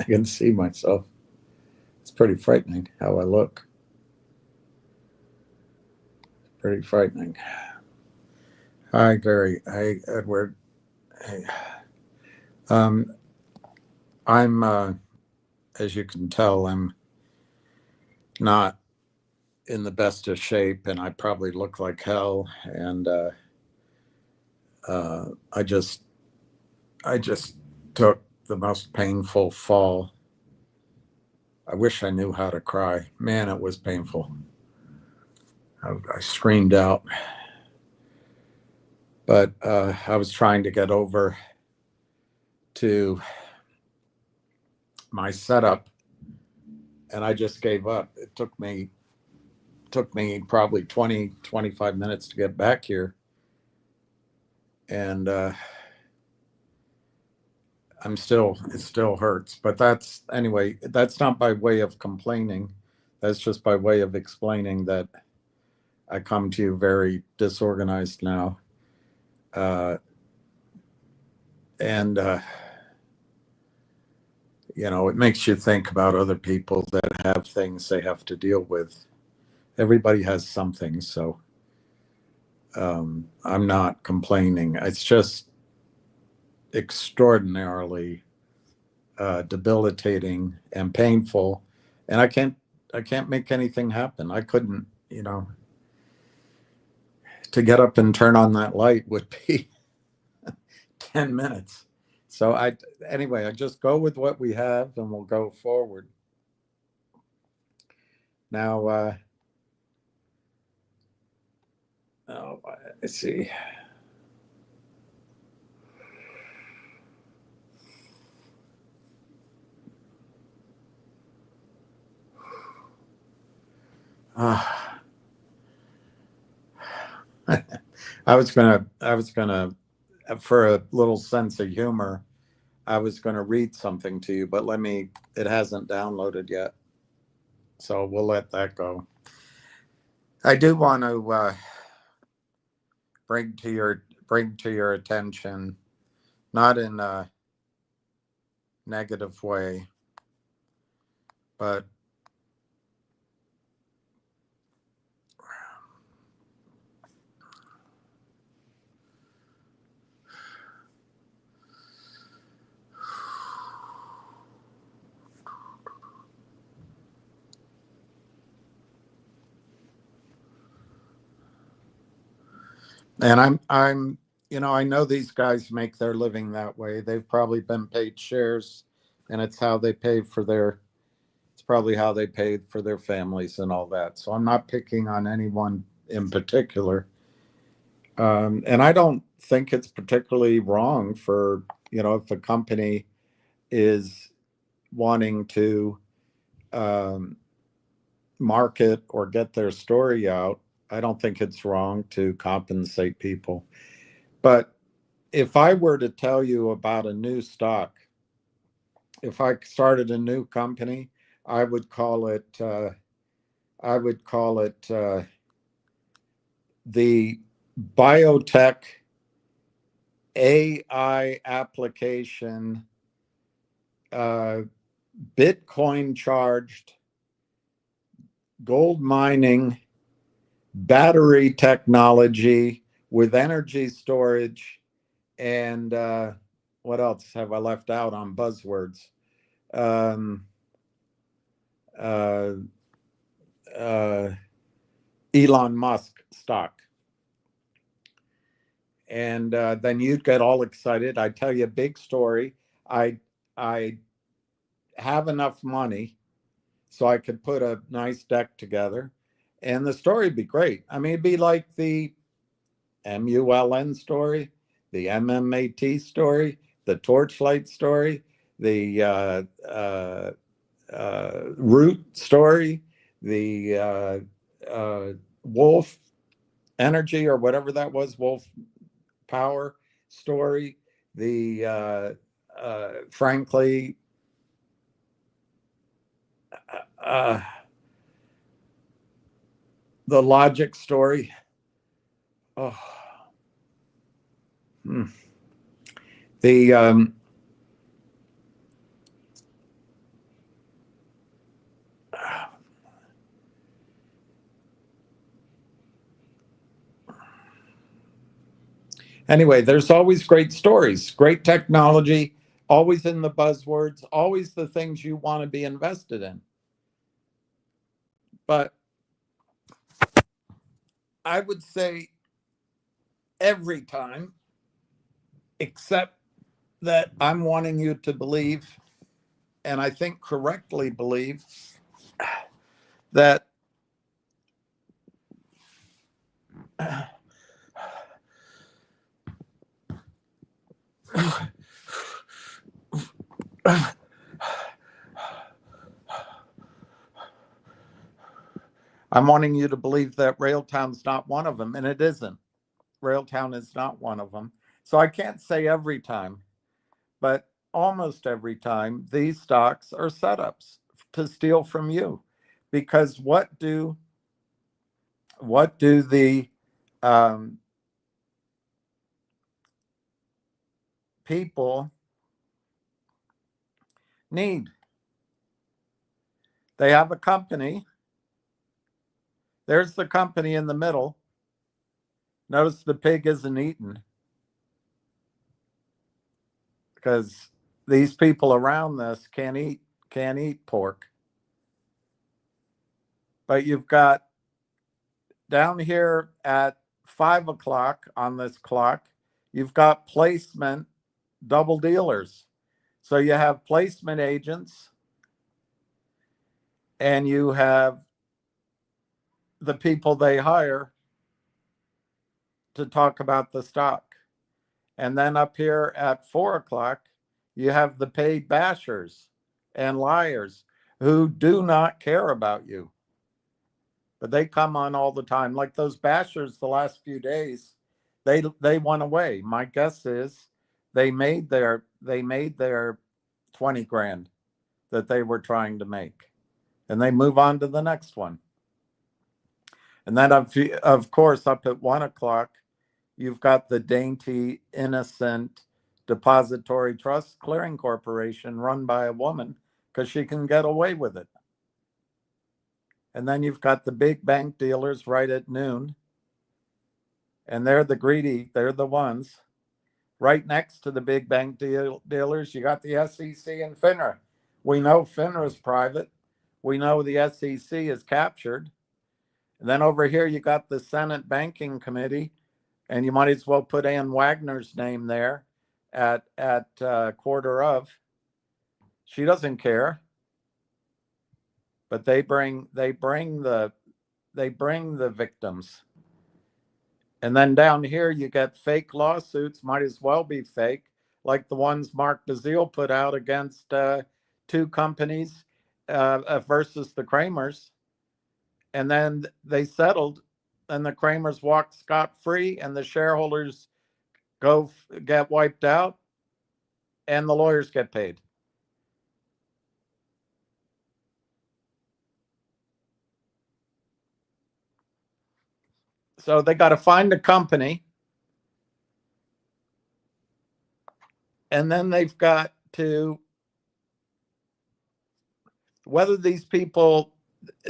I can see myself. It's pretty frightening how I look. Pretty frightening. Hi, Gary. Hi, Edward. Hey. Um, I'm, as you can tell, I'm not in the best of shape, and I probably look like hell. And uh, I just, I just took the most painful fall. I wish I knew how to cry. Man, it was painful. I screamed out, but I was trying to get over to my setup, and I just gave up. It took me probably 20-25 minutes to get back here, and it still hurts. But that's, anyway, that's not by way of complaining. That's just by way of explaining that I come to you very disorganized now. And it makes you think about other people that have things they have to deal with. Everybody has something, so I'm not complaining. It's just extraordinarily debilitating and painful, and I can't make anything happen. I couldn't, to get up and turn on that light would be 10 minutes. So anyway, I just go with what we have and we'll go forward. Now, let's see. I was gonna, for a little sense of humor, I was gonna read something to you, but it hasn't downloaded yet, so we'll let that go. I do want to bring to your attention, not in a negative way, but and I'm I know these guys make their living that way. They've probably been paid shares, and it's probably how they paid for their families and all that. So I'm not picking on anyone in particular. And I don't think it's particularly wrong for, if a company is wanting to market or get their story out, I don't think it's wrong to compensate people. But if I were to tell you about a new stock, if I started a new company, I would call it the biotech AI application, Bitcoin charged, gold mining, battery technology with energy storage, and what else have I left out on buzzwords? Elon Musk stock. And then you'd get all excited. I tell you a big story. I have enough money so I could put a nice deck together, and the story would be great. I mean, it'd be like the MULN story, the MMAT story, the Torchlight story, the Root story, the Wolf Energy or whatever that was, Wolf Power story, the frankly the logic story. Oh. The Anyway, there's always great stories, great technology, always in the buzzwords, always the things you want to be invested in. But I would say every time, except that I'm wanting you to believe, and I think correctly believe, that I'm wanting you to believe that Railtown's not one of them, and it isn't. Railtown is not one of them. So I can't say every time, but almost every time these stocks are setups to steal from you. Because what do the people need? They have a company. There's the company in the middle. Notice the pig isn't eaten, because these people around this can't eat pork. But you've got down here at 5 o'clock on this clock, you've got placement double dealers. So you have placement agents, and you have the people they hire to talk about the stock. And then up here at 4 o'clock, you have the paid bashers and liars who do not care about you. But they come on all the time. Like those bashers the last few days, they went away. My guess is they made their 20 grand that they were trying to make, and they move on to the next one. And then of course up at 1 o'clock, you've got the dainty, innocent depository trust clearing corporation run by a woman because she can get away with it. And then you've got the big bank dealers right at noon. And they're the greedy, they're the ones. Right next to the big bank dealers, you got the SEC and FINRA. We know FINRA is private. We know the SEC is captured. And then over here, you got the Senate Banking Committee, and you might as well put Ann Wagner's name there at quarter of. She doesn't care. But they bring the victims. And then down here you get fake lawsuits, might as well be fake, like the ones Mark Bazile put out against two companies versus the Kramers. And then they settled, and the Kramers walked scot-free, and the shareholders get wiped out, and the lawyers get paid. So they got to find a company, and then they've got to, whether these people,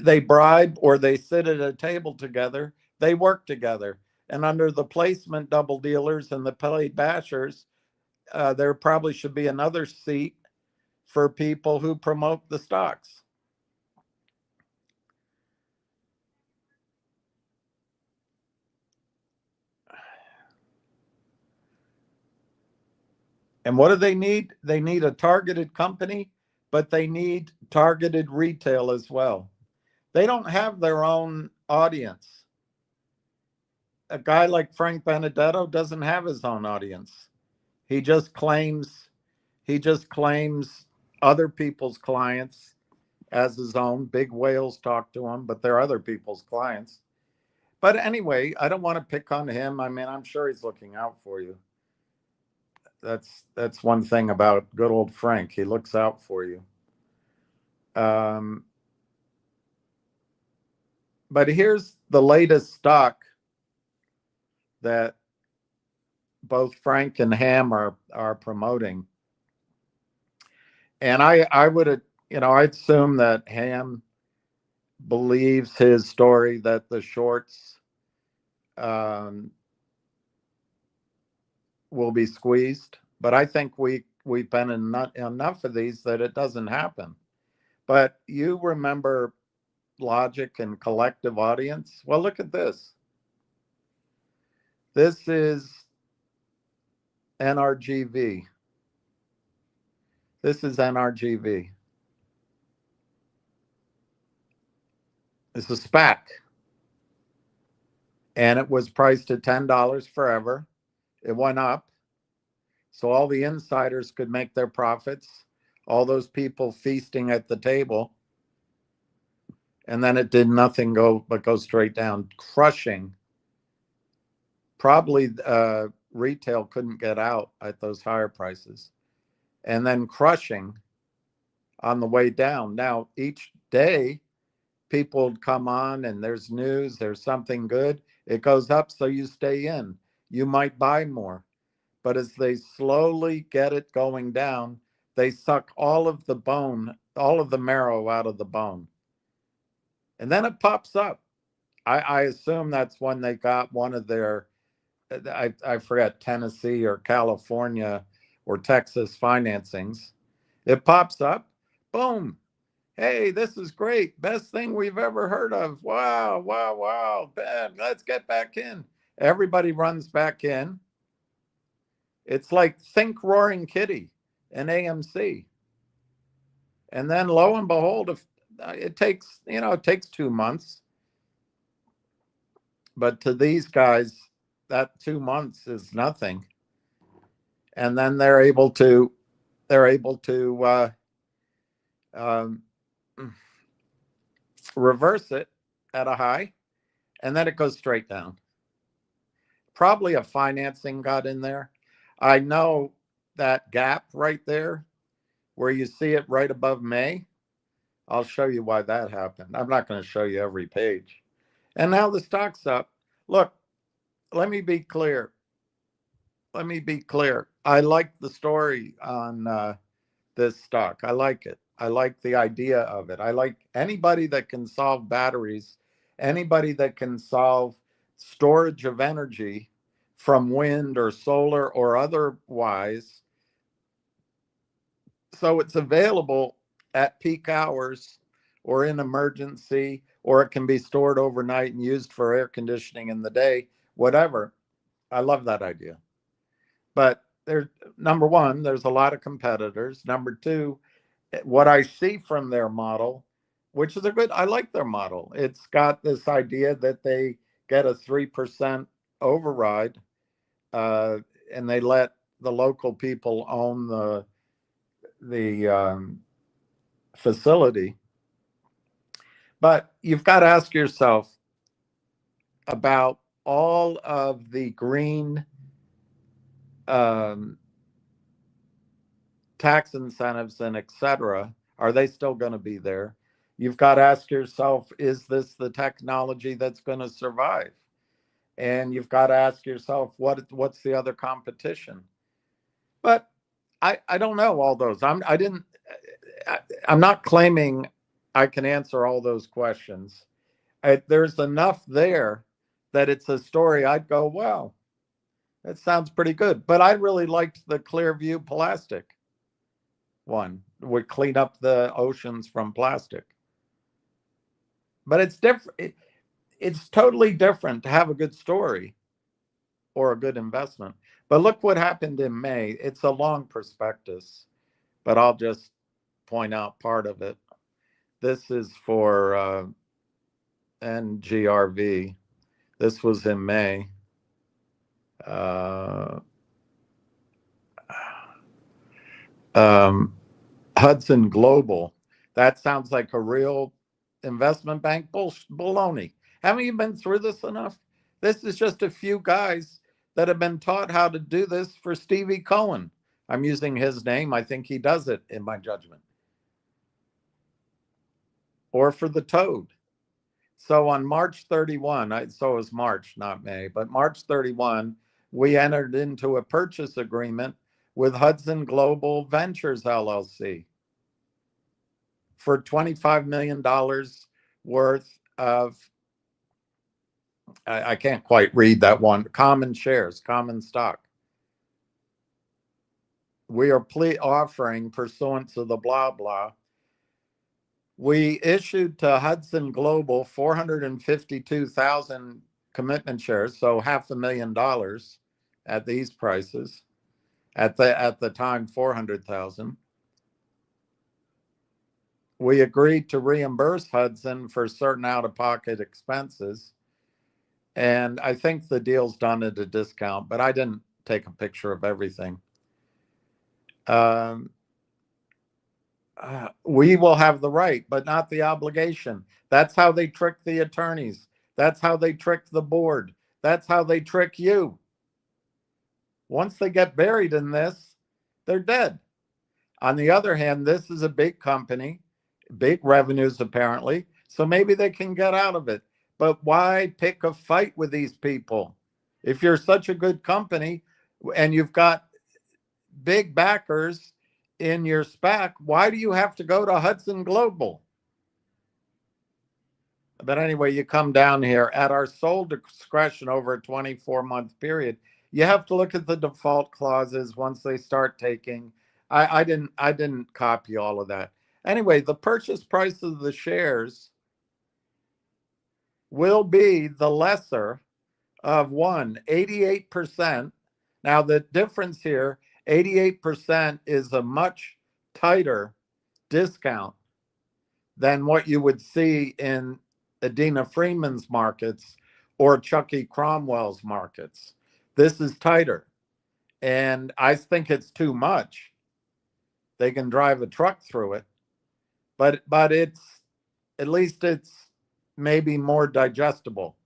they bribe or they sit at a table together, they work together. And under the placement double dealers and the paid bashers, there probably should be another seat for people who promote the stocks. And what do they need? They need a targeted company, but they need targeted retail as well. They don't have their own audience. A guy like Frank Benedetto doesn't have his own audience. He just claims other people's clients as his own. Big whales talk to him, but they're other people's clients. But anyway, I don't want to pick on him. I mean, I'm sure he's looking out for you. That's one thing about good old Frank. He looks out for you. But here's the latest stock that both Frank and Ham are promoting. And I would, I'd assume that Ham believes his story that the shorts will be squeezed. But I think we've been in enough of these that it doesn't happen. But you remember logic and collective audience? Well, look at this. This is NRGV. This is NRGV. It's a SPAC. And it was priced at $10 forever. It went up. So all the insiders could make their profits, all those people feasting at the table. And then it did nothing but go straight down, crushing. Probably retail couldn't get out at those higher prices. And then crushing on the way down. Now, each day, people would come on and there's news, there's something good. It goes up, so you stay in. You might buy more. But as they slowly get it going down, they suck all of the bone, all of the marrow out of the bone. And then it pops up. I assume that's when they got one of their, I forget, Tennessee or California or Texas financings. It pops up, boom. Hey, this is great. Best thing we've ever heard of. Wow, wow, wow. Ben, let's get back in. Everybody runs back in. It's like think Roaring Kitty and AMC. And then lo and behold, if it takes 2 months. But to these guys, that 2 months is nothing. And then they're able to reverse it at a high, and then it goes straight down. Probably a financing got in there. I know that gap right there where you see it right above May. I'll show you why that happened. I'm not going to show you every page. And now the stock's up. Look, let me be clear. I like the story on this stock. I like it. I like the idea of it. I like anybody that can solve batteries, anybody that can solve storage of energy from wind or solar or otherwise. So it's available at peak hours or in emergency, or it can be stored overnight and used for air conditioning in the day, whatever. I love that idea. But there's, number one, there's a lot of competitors. Number two, what I see from their model, which is I like their model. It's got this idea that they get a 3% override, and they let the local people own the facility. But you've got to ask yourself about all of the green tax incentives and et cetera. Are they still going to be there? You've got to ask yourself, is this the technology that's going to survive? And you've got to ask yourself, what's the other competition? But I don't know all those. I'm not claiming I can answer all those questions. There's enough there that it's a story I'd go, wow, that sounds pretty good. But I really liked the Clearview plastic one. Would clean up the oceans from plastic. But it's different. It's totally different to have a good story or a good investment. But look what happened in May. It's a long prospectus, but I'll just point out part of it. This is for NGRV. This was in May. Hudson Global. That sounds like a real investment bank baloney. Haven't you been through this enough? This is just a few guys that have been taught how to do this for Stevie Cohen. I'm using his name. I think he does it in my judgment. Or for the Toad. So on March 31, so it was March, not May, but March 31, we entered into a purchase agreement with Hudson Global Ventures, LLC for $25 million worth of, I can't quite read that one, common shares, common stock. we are offering pursuant to the blah, blah. We issued to Hudson Global 452,000 commitment shares, so $500,000 at these prices. At the time, 400,000. We agreed to reimburse Hudson for certain out-of-pocket expenses. And I think the deal's done at a discount, but I didn't take a picture of everything. We will have the right, but not the obligation. That's how they trick the attorneys. That's how they trick the board. That's how they trick you. Once they get buried in this, they're dead. On the other hand, this is a big company, big revenues apparently, so maybe they can get out of it. But why pick a fight with these people? If you're such a good company and you've got big backers in your SPAC, why do you have to go to Hudson Global? But anyway, you come down here at our sole discretion over a 24-month period. You have to look at the default clauses once they start taking. I didn't copy all of that. Anyway, the purchase price of the shares will be the lesser of 88%. Now the difference here, 88% is a much tighter discount than what you would see in Adina Freeman's markets or Chucky Cromwell's markets. This is tighter. And I think it's too much. They can drive a truck through it. But it's, at least it's maybe more digestible.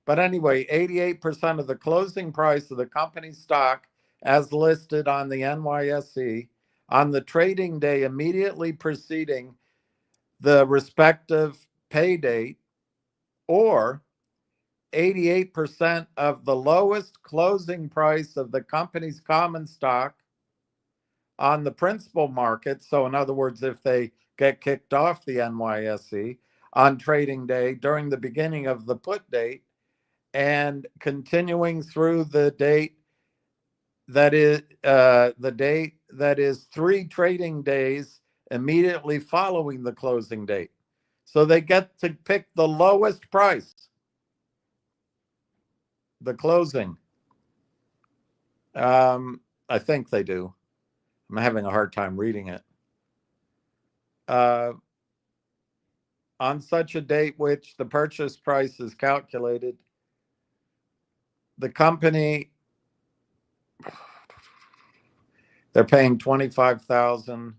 But anyway, 88% of the closing price of the company's stock as listed on the NYSE on the trading day immediately preceding the respective pay date, or 88% of the lowest closing price of the company's common stock on the principal market. So in other words, if they get kicked off the NYSE on trading day during the beginning of the put date and continuing through the date that is the date that is 3 trading days immediately following the closing date. So they get to pick the lowest price, the closing. I think they do. I'm having a hard time reading it. On such a date which the purchase price is calculated, the company, they're paying $25,000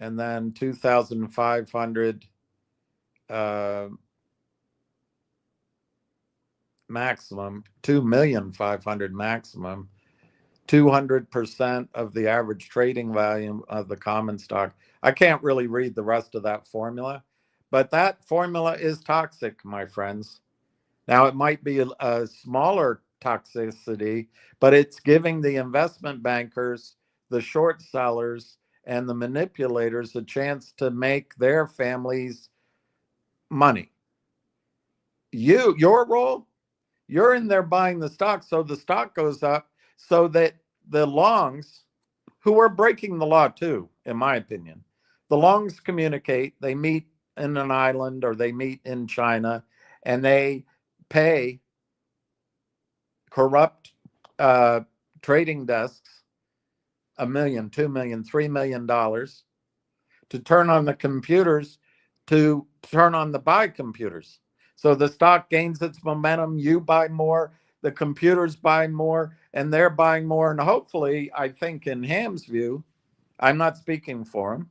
and then $2,500 maximum, $2,500,000 maximum, 200% of the average trading volume of the common stock. I can't really read the rest of that formula, but that formula is toxic, my friends. Now, it might be a smaller toxicity, but it's giving the investment bankers, the short sellers, and the manipulators a chance to make their families money. Your role, you're in there buying the stock, so the stock goes up, so that the longs, who are breaking the law too, in my opinion, the longs communicate, they meet in an island or they meet in China, and they pay corrupt trading desks $1 million, $2 million, $3 million to turn on the computers, to turn on the buy computers. So the stock gains its momentum, you buy more, the computers buy more, and they're buying more. And hopefully, I think in Ham's view, I'm not speaking for him,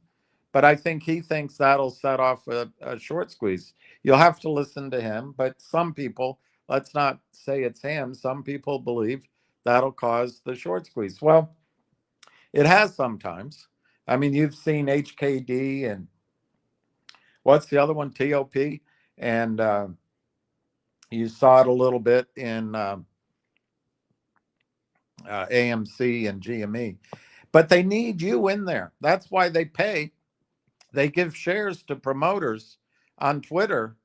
but I think he thinks that'll set off a short squeeze. You'll have to listen to him, but some people, let's not say it's Ham, some people believe that'll cause the short squeeze. Well, it has sometimes. I mean, you've seen HKD and what's the other one? TOP. And you saw it a little bit in AMC and GME. But they need you in there. That's why they pay. They give shares to promoters on Twitter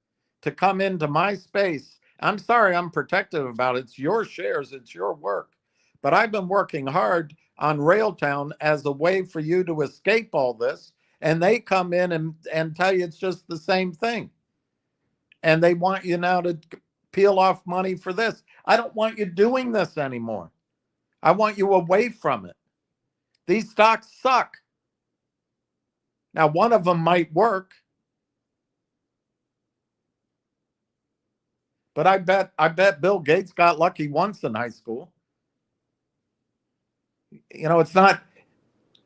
to come into my space. I'm sorry, I'm protective about it. It's your shares, it's your work. But I've been working hard on Railtown as a way for you to escape all this. And they come in and tell you it's just the same thing. And they want you now to peel off money for this. I don't want you doing this anymore. I want you away from it. These stocks suck. Now, one of them might work, but I bet Bill Gates got lucky once in high school. You know, it's not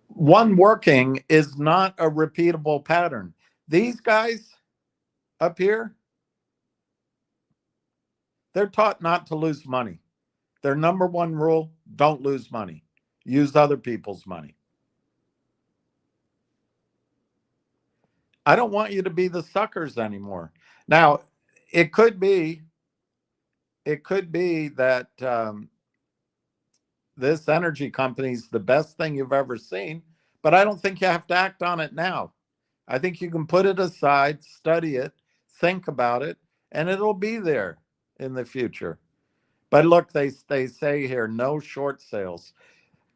one working is not a repeatable pattern. These guys up here, they're taught not to lose money. Their number one rule, don't lose money. Use other people's money. I don't want you to be the suckers anymore. Now, it could be that this energy company is the best thing you've ever seen, but I don't think you have to act on it now. I think you can put it aside, study it, think about it, and it'll be there in the future. But look, they say here, no short sales.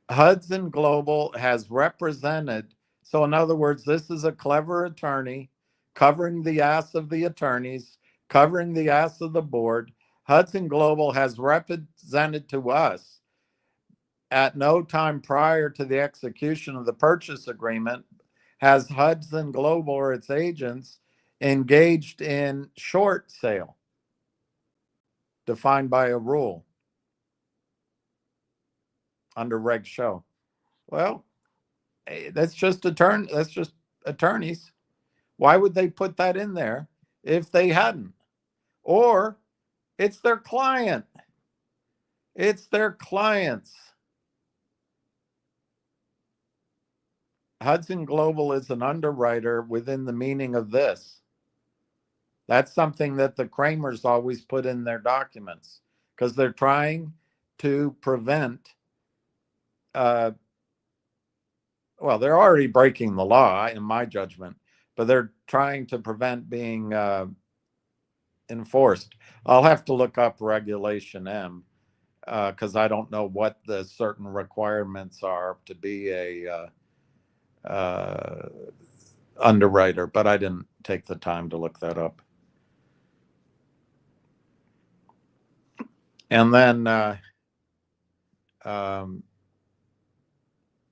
Hudson Global has represented, so in other words, this is a clever attorney covering the ass of the attorneys, covering the ass of the board. Hudson Global has represented to us at no time prior to the execution of the purchase agreement has Hudson Global or its agents engaged in short sale defined by a rule under Reg Show. Well, that's just attorneys. Why would they put that in there if they hadn't? Or it's their client. It's their clients. Hudson Global is an underwriter within the meaning of this. That's something that the Kramers always put in their documents because they're trying to prevent, well, they're already breaking the law, in my judgment, but they're trying to prevent being enforced. I'll have to look up Regulation M because I don't know what the certain requirements are to be a underwriter, but I didn't take the time to look that up. And then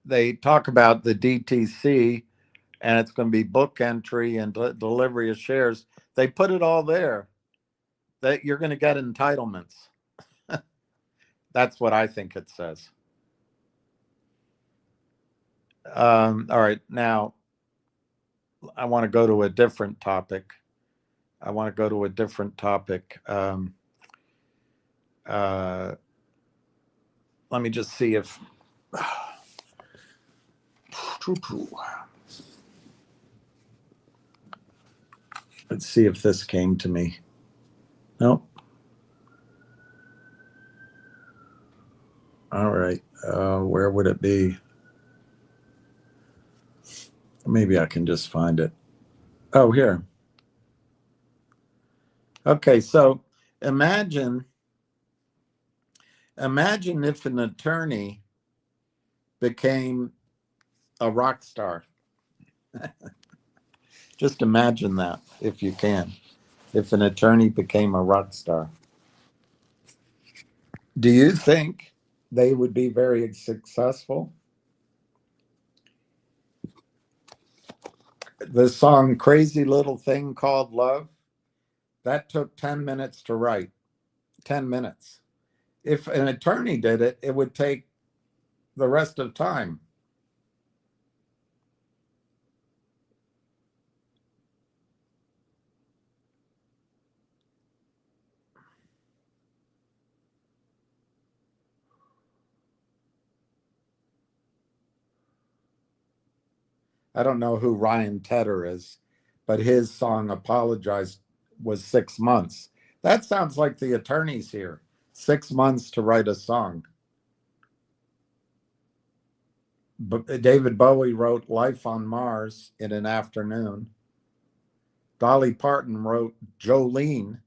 they talk about the DTC, and it's going to be book entry and delivery of shares. They put it all there that you're going to get entitlements. That's what I think it says. All right, now I want to go to a different topic. Let me just see if let's see if this came to me. Nope. All right. Where would it be? Maybe I can just find it. Oh, here. Okay, so imagine if an attorney became a rock star. Just imagine that, if you can. If an attorney became a rock star. Do you think they would be very successful? The song Crazy Little Thing Called Love, that took 10 minutes to write. 10 minutes. If an attorney did it, it would take the rest of time. I don't know who Ryan Tedder is, but his song Apologize was 6 months. That sounds like the attorneys here. 6 months to write a song. David Bowie wrote Life on Mars in an afternoon. Dolly Parton wrote Jolene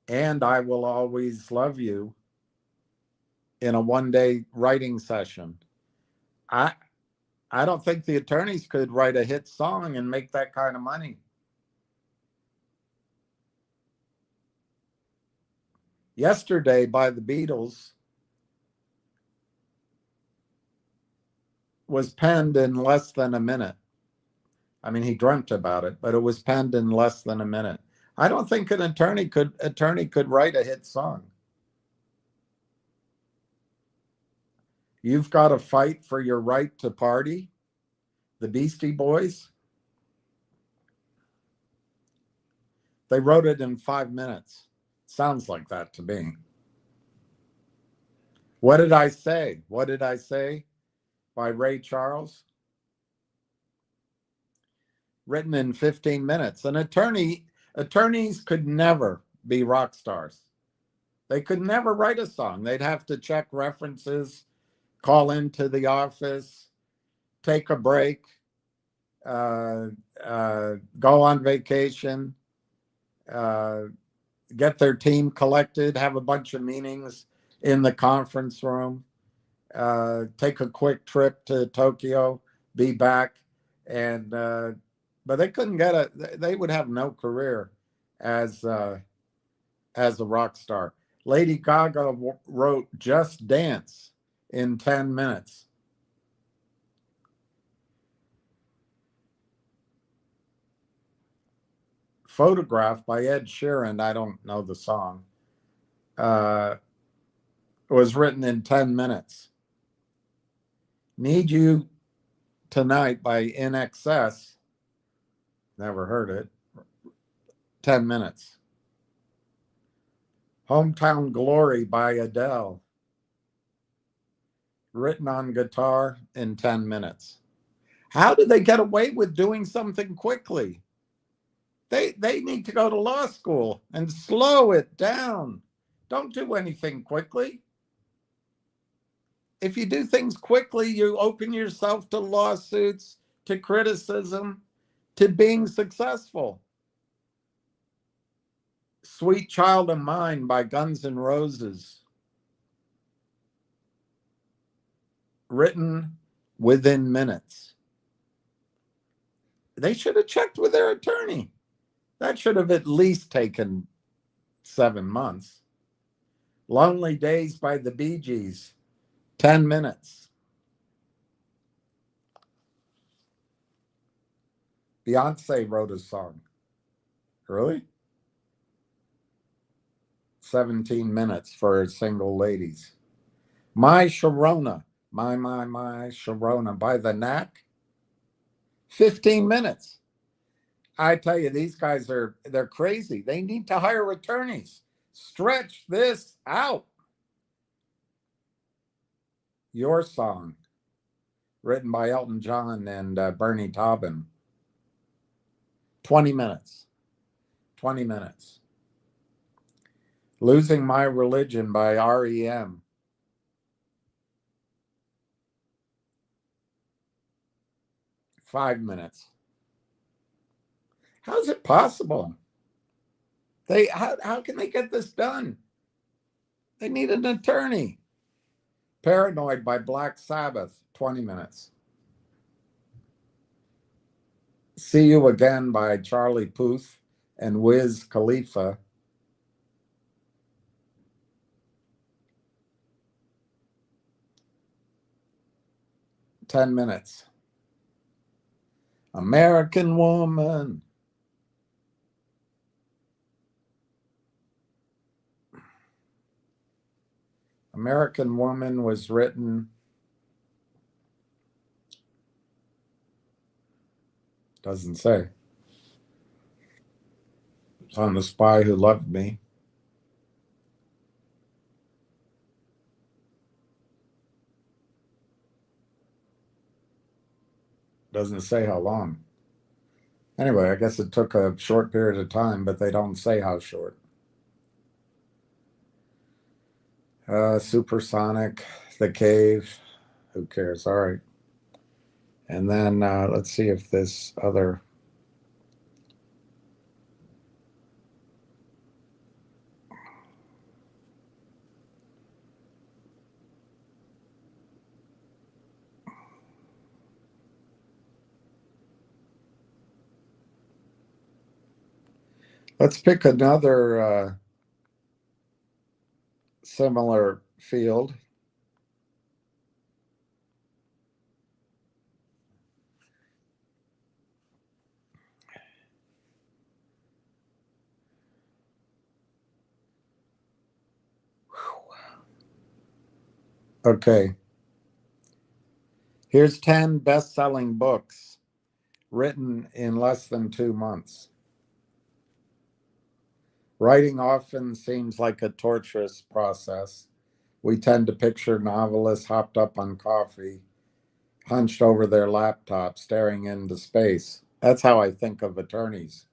and I Will Always Love You in a one-day writing session. I I don't think the attorneys could write a hit song and make that kind of money. Yesterday by the Beatles was penned in less than a minute. I mean, he dreamt about it, but it was penned in less than a minute. I don't think an attorney could write a hit song. You've got to fight for your right to party. The Beastie Boys, they wrote it in 5 minutes. Sounds like that to me. What Did I Say? What Did I Say? By Ray Charles. Written in 15 minutes. Attorneys could never be rock stars. They could never write a song. They'd have to check references, call into the office, take a break, go on vacation, get their team collected, have a bunch of meetings in the conference room, take a quick trip to Tokyo, be back, and but they couldn't they would have no career as a rock star. Lady Gaga wrote Just Dance in 10 minutes. Photograph by Ed Sheeran, I don't know the song, was written in 10 minutes. Need You Tonight by In Excess, never heard it, 10 minutes. Hometown Glory by Adele, written on guitar in 10 minutes. How do they get away with doing something quickly? They need to go to law school and slow it down. Don't do anything quickly. If you do things quickly, you open yourself to lawsuits, to criticism, to being successful. Sweet Child of Mine by Guns N' Roses, written within minutes. They should have checked with their attorney. That should have at least taken 7 months. Lonely Days by the Bee Gees, 10 minutes. Beyonce wrote a song. Really? 17 minutes for Single Ladies. My Sharona, my Sharona by the Knack, 15 minutes. I tell you, these guys they're crazy. They need to hire attorneys. Stretch this out. Your Song, written by Elton John and Bernie Taupin, 20 minutes. 20 minutes. Losing My Religion by REM, 5 minutes. How's it possible? How can they get this done? They need an attorney. Paranoid by Black Sabbath, 20 minutes. See You Again by Charlie Puth and Wiz Khalifa, 10 minutes. American Woman. American Woman was written, doesn't say. It's on The Spy Who Loved Me. Doesn't say how long. Anyway, I guess it took a short period of time, but they don't say how short. Supersonic, The Cave, who cares? All right. And then let's see if this other. Let's pick another similar field. Okay, here's 10 best-selling books written in less than 2 months. Writing often seems like a torturous process. We tend to picture novelists hopped up on coffee, hunched over their laptop, staring into space. That's how I think of attorneys.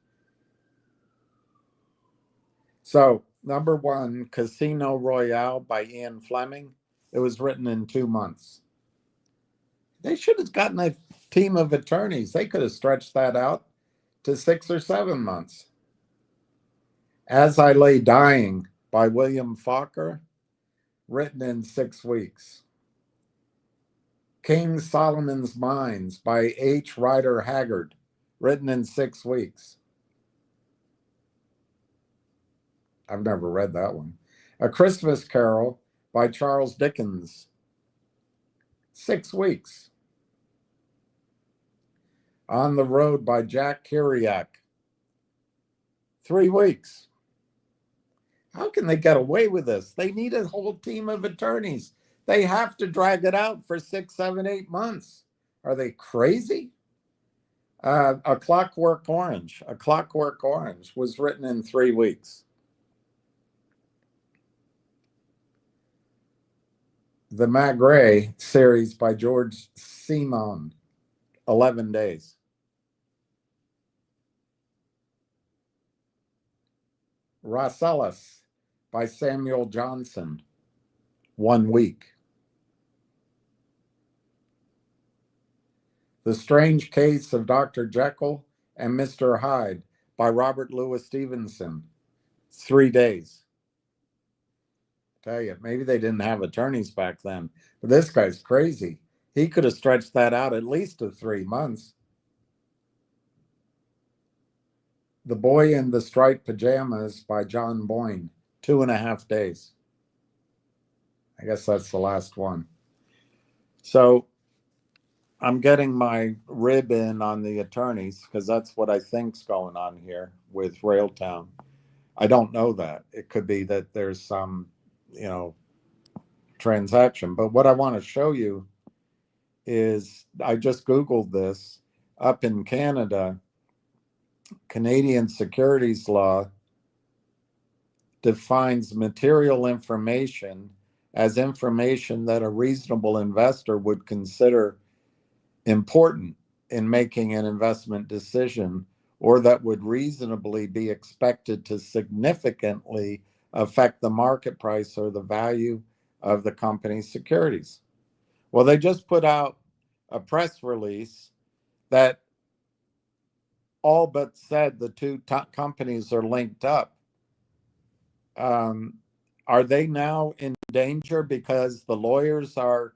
So, number one, Casino Royale by Ian Fleming. It was written in 2 months. They should have gotten a team of attorneys. They could have stretched that out to 6 or 7 months. As I Lay Dying by William Faulkner, written in 6 weeks. King Solomon's Mines by H. Rider Haggard, written in 6 weeks. I've never read that one. A Christmas Carol by Charles Dickens, 6 weeks. On the Road by Jack Kerouac, 3 weeks. How can they get away with this? They need a whole team of attorneys. They have to drag it out for 6, 7, 8 months. Are they crazy? A Clockwork Orange. A Clockwork Orange was written in 3 weeks. The Maigret series by George Simenon, 11 days. Rasselas by Samuel Johnson, 1 week. The Strange Case of Dr. Jekyll and Mr. Hyde by Robert Louis Stevenson, 3 days. Tell you, maybe they didn't have attorneys back then, but this guy's crazy. He could have stretched that out at least to 3 months. The Boy in the Striped Pajamas by John Boyne, 2.5 days. I guess that's the last one. So I'm getting my rib in on the attorneys because that's what I think's going on here with Railtown. I don't know that. It could be that there's some, transaction. But what I want to show you is I just Googled this. Up in Canada, Canadian securities law defines material information as information that a reasonable investor would consider important in making an investment decision or that would reasonably be expected to significantly affect the market price or the value of the company's securities. Well, they just put out a press release that all but said the two companies are linked up. Are they now in danger because the lawyers are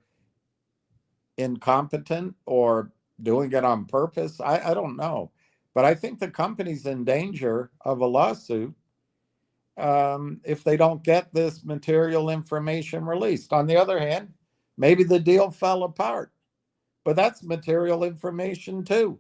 incompetent or doing it on purpose? I don't know. But I think the company's in danger of a lawsuit if they don't get this material information released. On the other hand, maybe the deal fell apart, but that's material information too.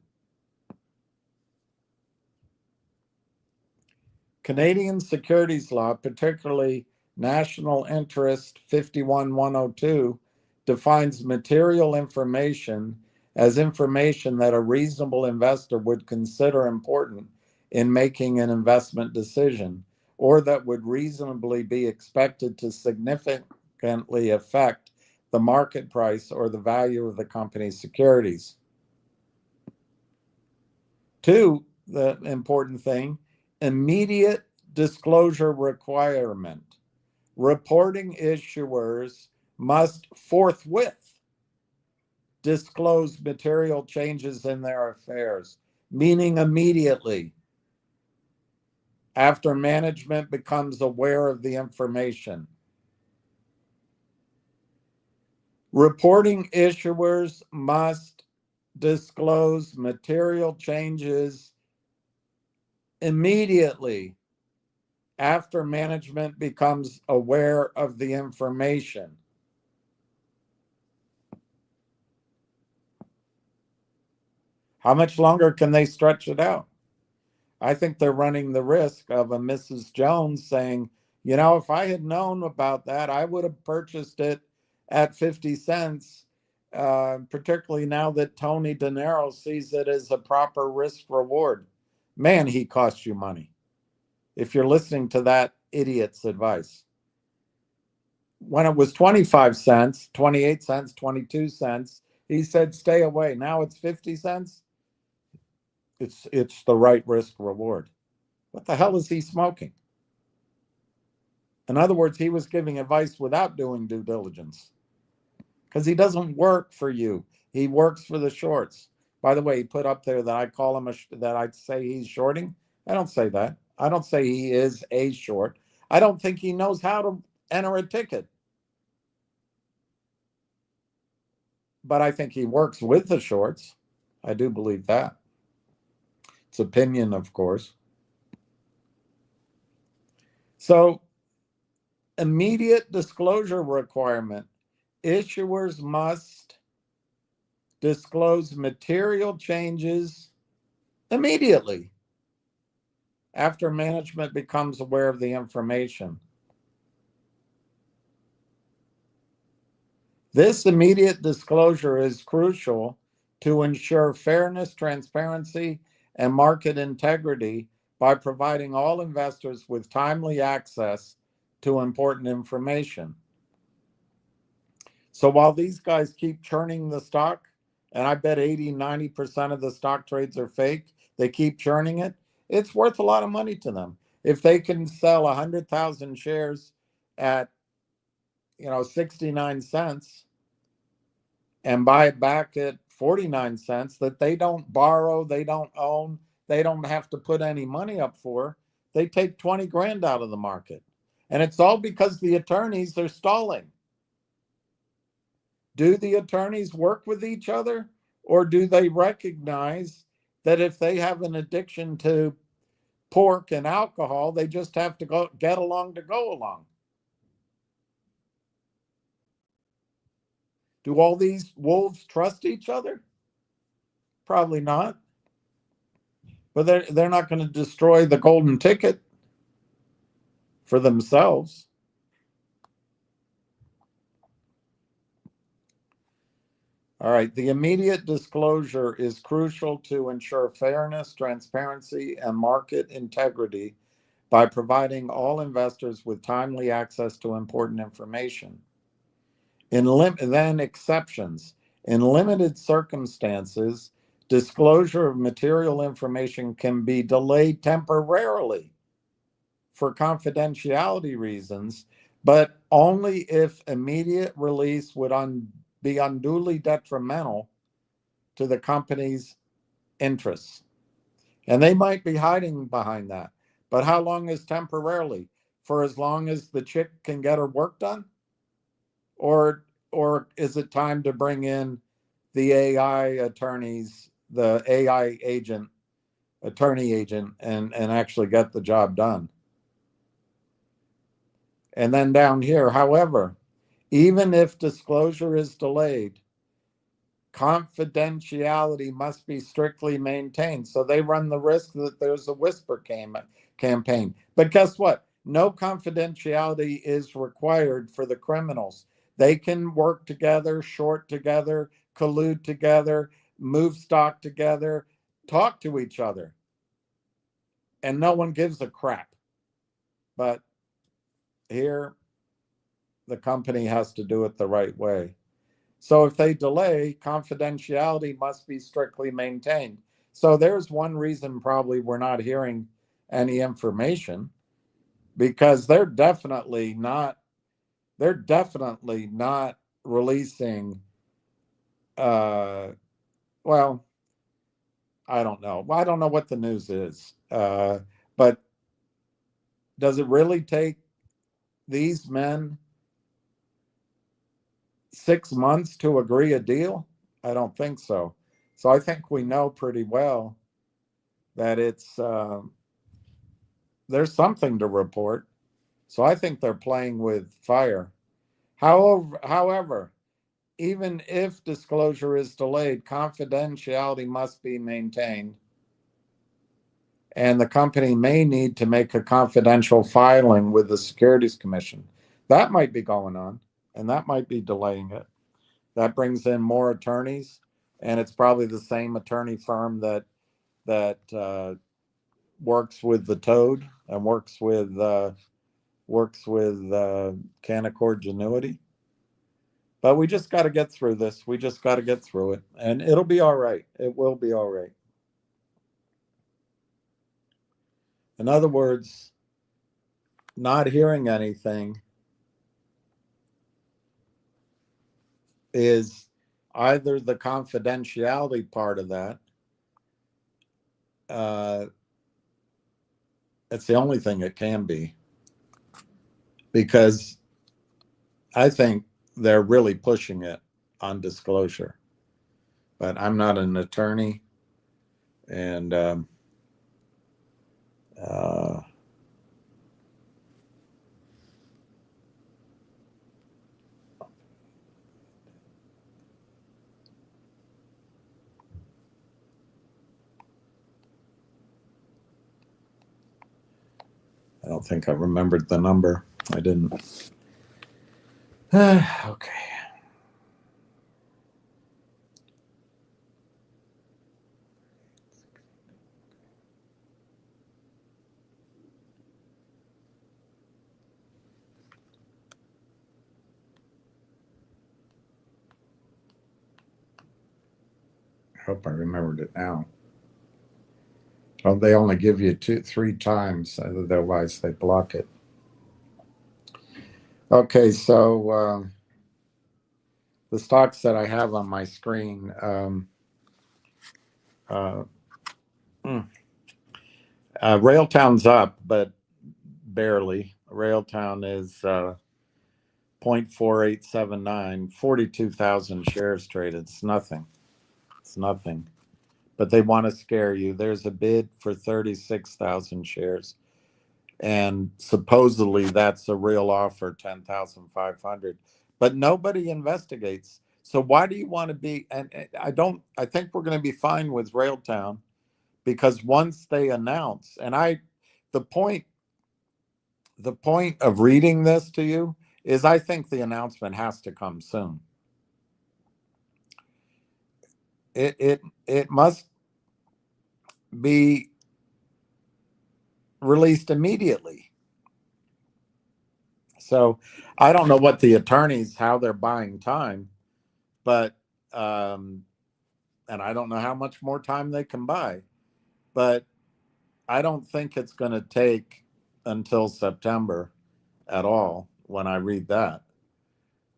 Canadian securities law, particularly National Interest 51102, defines material information as information that a reasonable investor would consider important in making an investment decision or that would reasonably be expected to significantly affect the market price or the value of the company's securities. Two, the important thing, immediate disclosure requirement. Reporting issuers must forthwith disclose material changes in their affairs, meaning immediately after management becomes aware of the information. Reporting issuers must disclose material changes immediately after management becomes aware of the information. How much longer can they stretch it out? I think they're running the risk of a Mrs. Jones saying, you know, if I had known about that, I would have purchased it at 50 cents, particularly now that Tony De Niro sees it as a proper risk reward. Man, he costs you money if you're listening to that idiot's advice. When it was 25 cents, 28 cents, 22 cents, he said, stay away. Now it's 50 cents. It's the right risk reward. What the hell is he smoking? In other words, he was giving advice without doing due diligence because he doesn't work for you. He works for the shorts. By the way, he put up there that I call him that I'd say he's shorting. I don't say that. I don't say he is a short. I don't think he knows how to enter a ticket. But I think he works with the shorts. I do believe that. It's opinion, of course. So, immediate disclosure requirement. Issuers must disclose material changes immediately after management becomes aware of the information. This immediate disclosure is crucial to ensure fairness, transparency, and market integrity by providing all investors with timely access to important information. So while these guys keep churning the stock, and I bet 80-90% of the stock trades are fake, they keep churning it, it's worth a lot of money to them. If they can sell 100,000 shares at 69 cents and buy it back at 49 cents that they don't borrow, they don't own, they don't have to put any money up for, they take 20 grand out of the market. And it's all because the attorneys are stalling. Do the attorneys work with each other, or do they recognize that if they have an addiction to pork and alcohol, they just have to get along to go along? Do all these wolves trust each other? Probably not. But they're not going to destroy the golden ticket for themselves. All right, the immediate disclosure is crucial to ensure fairness, transparency, and market integrity by providing all investors with timely access to important information. Then exceptions. In limited circumstances, disclosure of material information can be delayed temporarily for confidentiality reasons, but only if immediate release would be unduly detrimental to the company's interests. And they might be hiding behind that. But how long is temporarily? For as long as the chick can get her work done? Or is it time to bring in the AI attorneys, the AI agent, attorney agent, and actually get the job done? And then down here, however, even if disclosure is delayed, confidentiality must be strictly maintained. So they run the risk that there's a whisper campaign. But guess what? No confidentiality is required for the criminals. They can work together, short together, collude together, move stock together, talk to each other. And no one gives a crap. But here, the company has to do it the right way. So if they delay, confidentiality must be strictly maintained. So there's one reason probably we're not hearing any information, because they're definitely not releasing well, I don't know. Well, I don't know what the news is. But does it really take these men 6 months to agree a deal? I don't think so. So I think we know pretty well that it's there's something to report. So I think they're playing with fire. However, even if disclosure is delayed, confidentiality must be maintained. And the company may need to make a confidential filing with the Securities Commission. That might be going on, and that might be delaying it. That brings in more attorneys, and it's probably the same attorney firm that works with the Toad and works with Canaccord Genuity. But we just got to get through this. We just got to get through it, and it'll be all right. It will be all right. In other words, not hearing anything is either the confidentiality part of that. It's the only thing it can be, because I think they're really pushing it on disclosure. But I'm not an attorney, and I don't think I remembered the number. I didn't. Okay. I hope I remembered it now. Well, they only give you 3 times, otherwise they block it. Okay, so the stocks that I have on my screen. Railtown's up, but barely. Railtown is 0.4879, 42,000 shares traded. It's nothing. It's nothing. But they want to scare you. There's a bid for 36,000 shares. And supposedly that's a real offer, 10,500. But nobody investigates. So why do you want to be? And I think we're going to be fine with Railtown, because once they announce, the point of reading this to you is I think the announcement has to come soon. It must be released immediately. So I don't know what the attorneys, how they're buying time, but and I don't know how much more time they can buy, but I don't think it's going to take until September at all when I read that.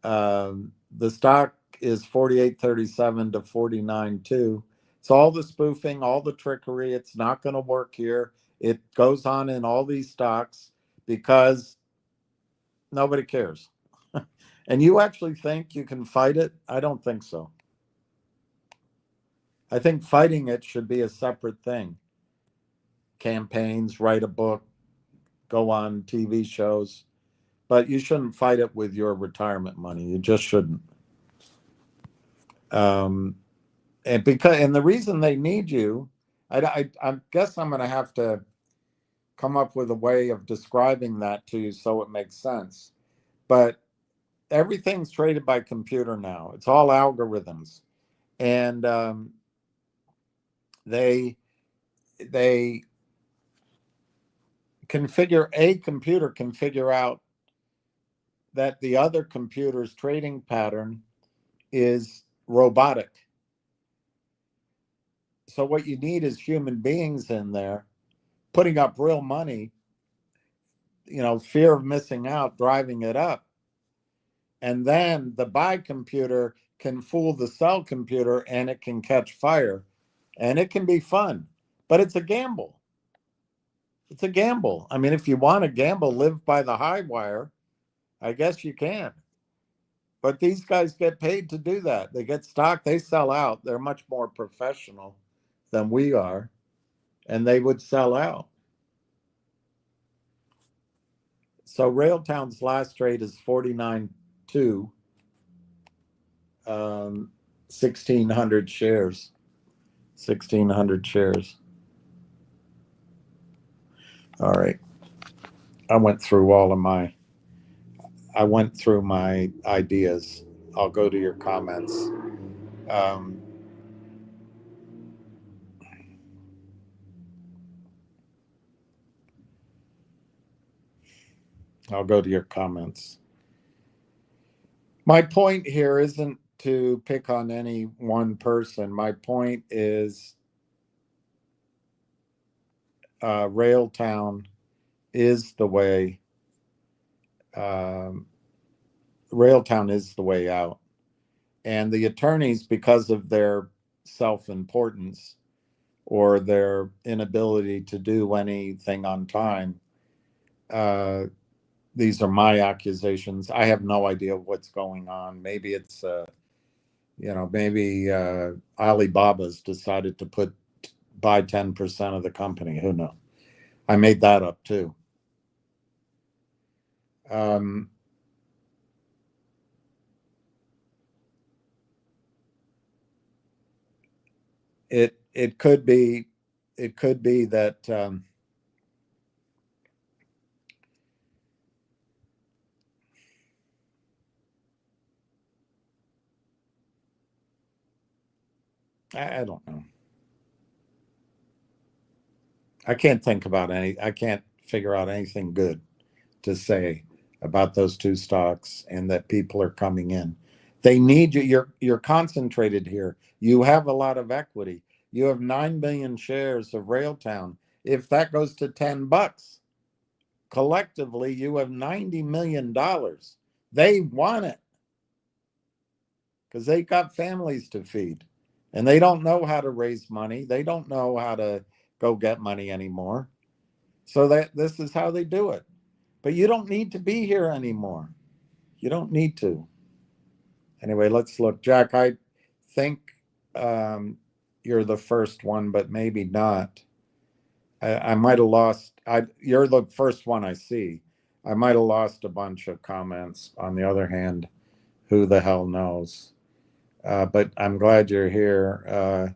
The stock is 48.37 to 49.2. It's all the spoofing, all the trickery. It's not going to work here. It goes on in all these stocks because nobody cares. And you actually think you can fight it? I don't think so. I think fighting it should be a separate thing. Campaigns, write a book, go on TV shows, but you shouldn't fight it with your retirement money. You just shouldn't. And the reason they need you, I guess I'm going to have to come up with a way of describing that to you so it makes sense. But everything's traded by computer now. It's all algorithms, and they configure, a computer can figure out that the other computer's trading pattern is robotic. So what you need is human beings in there putting up real money, fear of missing out, driving it up. And then the buy computer can fool the sell computer, and it can catch fire, and it can be fun, but it's a gamble. It's a gamble. I mean, if you want to gamble, live by the high wire, I guess you can. But these guys get paid to do that. They get stock, they sell out. They're much more professional than we are, and they would sell out. So Railtown's last trade is 49.2, 1,600 shares. 1,600 shares. All right. I went through my ideas. I'll go to your comments. Um, I'll go to your comments. My point here isn't to pick on any one person. My point is Railtown is the way. Um, Railtown is the way out. And the attorneys, because of their self-importance or their inability to do anything on time, these are my accusations. I have no idea what's going on. Maybe it's, maybe Alibaba's decided to buy 10% of the company. Who knows? I made that up too. It could be that I don't know. I can't figure out anything good to say about those two stocks and that people are coming in. They need you. You're concentrated here. You have a lot of equity. You have 9 million shares of Railtown. If that goes to $10, collectively you have $90 million. They want it because they got families to feed and they don't know how to raise money. They don't know how to go get money anymore. So this is how they do it. But you don't need to be here anymore. You don't need to. Anyway, let's look. Jack, I think you're the first one, but maybe not. I might have lost. You're the first one I see. I might have lost a bunch of comments. On the other hand, who the hell knows? But I'm glad you're here.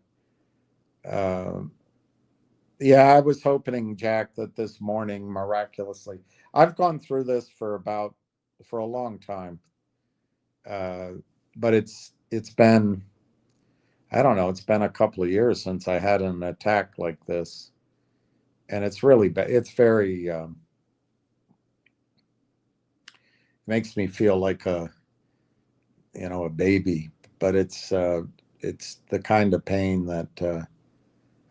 Yeah, I was hoping, Jack, that this morning, miraculously, I've gone through this for a long time, but it's been, I don't know, it's been a couple of years since I had an attack like this, and it's really bad. It's very makes me feel like a baby, but it's the kind of pain that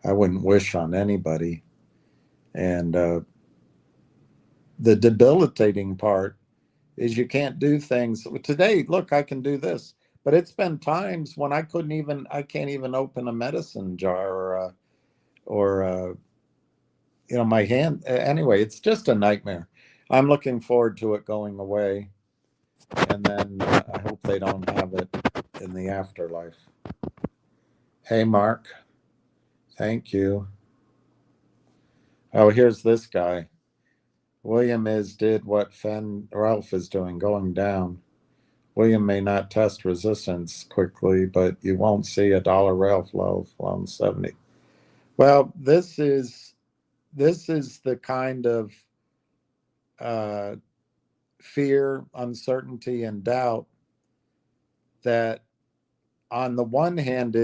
I wouldn't wish on anybody, and the debilitating part is you can't do things today. Look, I can do this, but it's been times when I can't even open a medicine jar or my hand. Anyway, it's just a nightmare. I'm looking forward to it going away, and then I hope they don't have it in the afterlife. Hey, Mark, thank you. Oh, here's this guy. William did what Ralph is doing, going down. William may not test resistance quickly, but you won't see a dollar Ralph low from 70. Well, this is the kind of fear, uncertainty, and doubt that, on the one hand,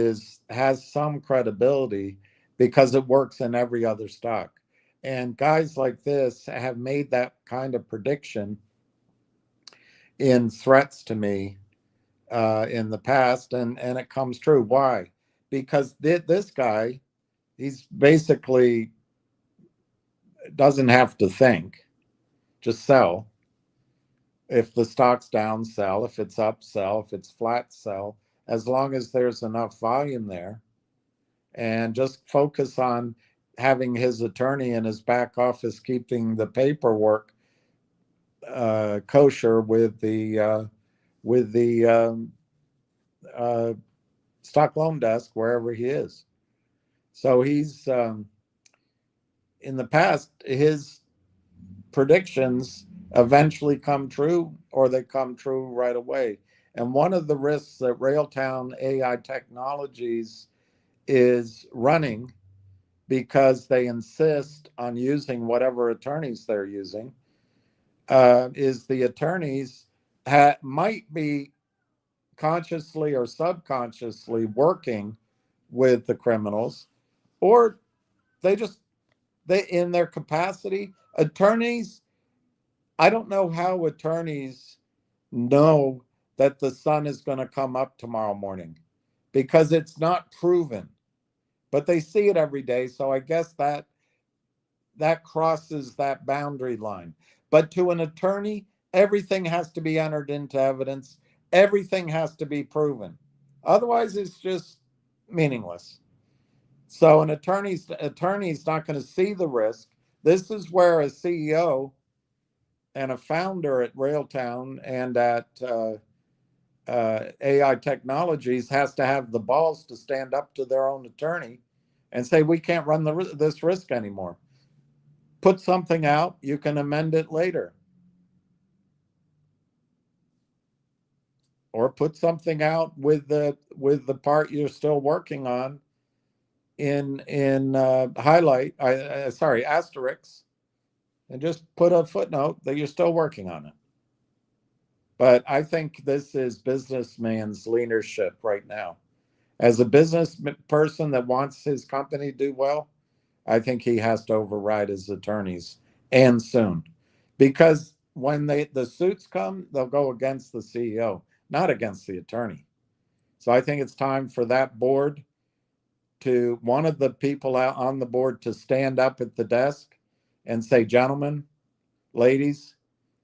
has some credibility because it works in every other stock. And guys like this have made that kind of prediction in threats to me in the past, and it comes true. Why? Because this guy, he's basically doesn't have to think, just sell. If the stock's down, sell. If it's up, sell. If it's flat, sell. As long as there's enough volume there, and just focus on having his attorney in his back office keeping the paperwork kosher with the stock loan desk wherever he is. So in the past, his predictions eventually come true or they come true right away. And one of the risks that Railtown AI Technologies is running, because they insist on using whatever attorneys they're using, is the attorneys might be consciously or subconsciously working with the criminals, or they just, they, in their capacity, attorneys, I don't know how attorneys know that the sun is going to come up tomorrow morning, because it's not proven, but they see it every day. So I guess that crosses that boundary line. But to an attorney, everything has to be entered into evidence, everything has to be proven. Otherwise, it's just meaningless. So an attorney's not going to see the risk. This is where a CEO and a founder at Railtown and at AI Technologies has to have the balls to stand up to their own attorney and say, we can't run this risk anymore. Put something out, you can amend it later. Or put something out with the part you're still working on in highlight, sorry, asterisks, and just put a footnote that you're still working on it. But I think this is businessman's leadership right now. As a business person that wants his company to do well, I think he has to override his attorneys, and soon. Because when the suits come, they'll go against the CEO, not against the attorney. So I think it's time for that board to, one of the people out on the board, to stand up at the desk and say, gentlemen, ladies,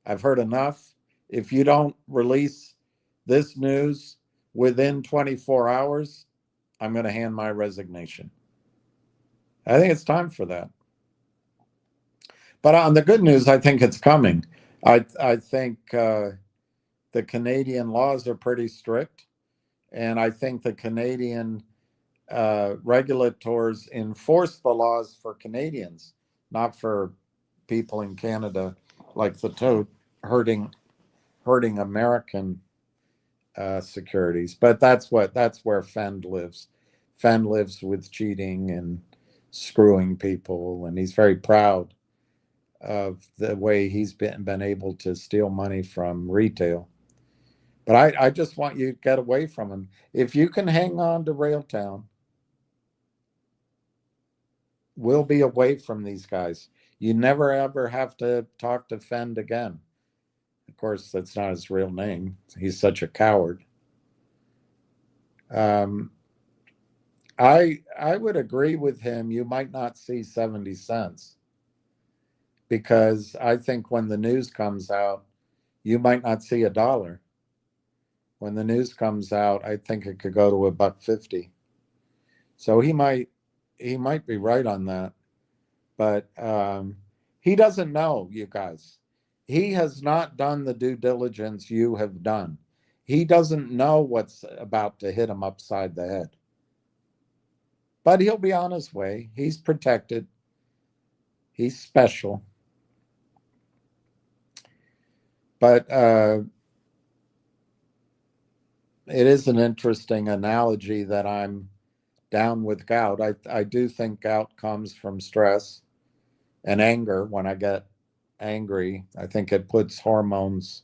I've heard enough. If you don't release this news within 24 hours, I'm going to hand my resignation. I think it's time for that. But on the good news, I think it's coming. I think the Canadian laws are pretty strict, and I think the Canadian regulators enforce the laws for Canadians, not for people in Canada, like the toad hurting American securities. But that's where Fend lives. Fend lives with cheating and screwing people, and he's very proud of the way he's been able to steal money from retail. But I just want you to get away from him. If you can hang on to Railtown, we'll be away from these guys. You never ever have to talk to Fend again. Of course, that's not his real name. He's such a coward. Um, I would agree with him. You might not see 70 cents, because I think when the news comes out, you might not see a dollar. When the news comes out, I think it could go to $1.50. So he might be right on that, but he doesn't know, you guys. He has not done the due diligence you have done. He doesn't know what's about to hit him upside the head. But he'll be on his way. He's protected. He's special. But it is an interesting analogy that I'm down with gout. I do think gout comes from stress and anger. When I get angry, I think it puts hormones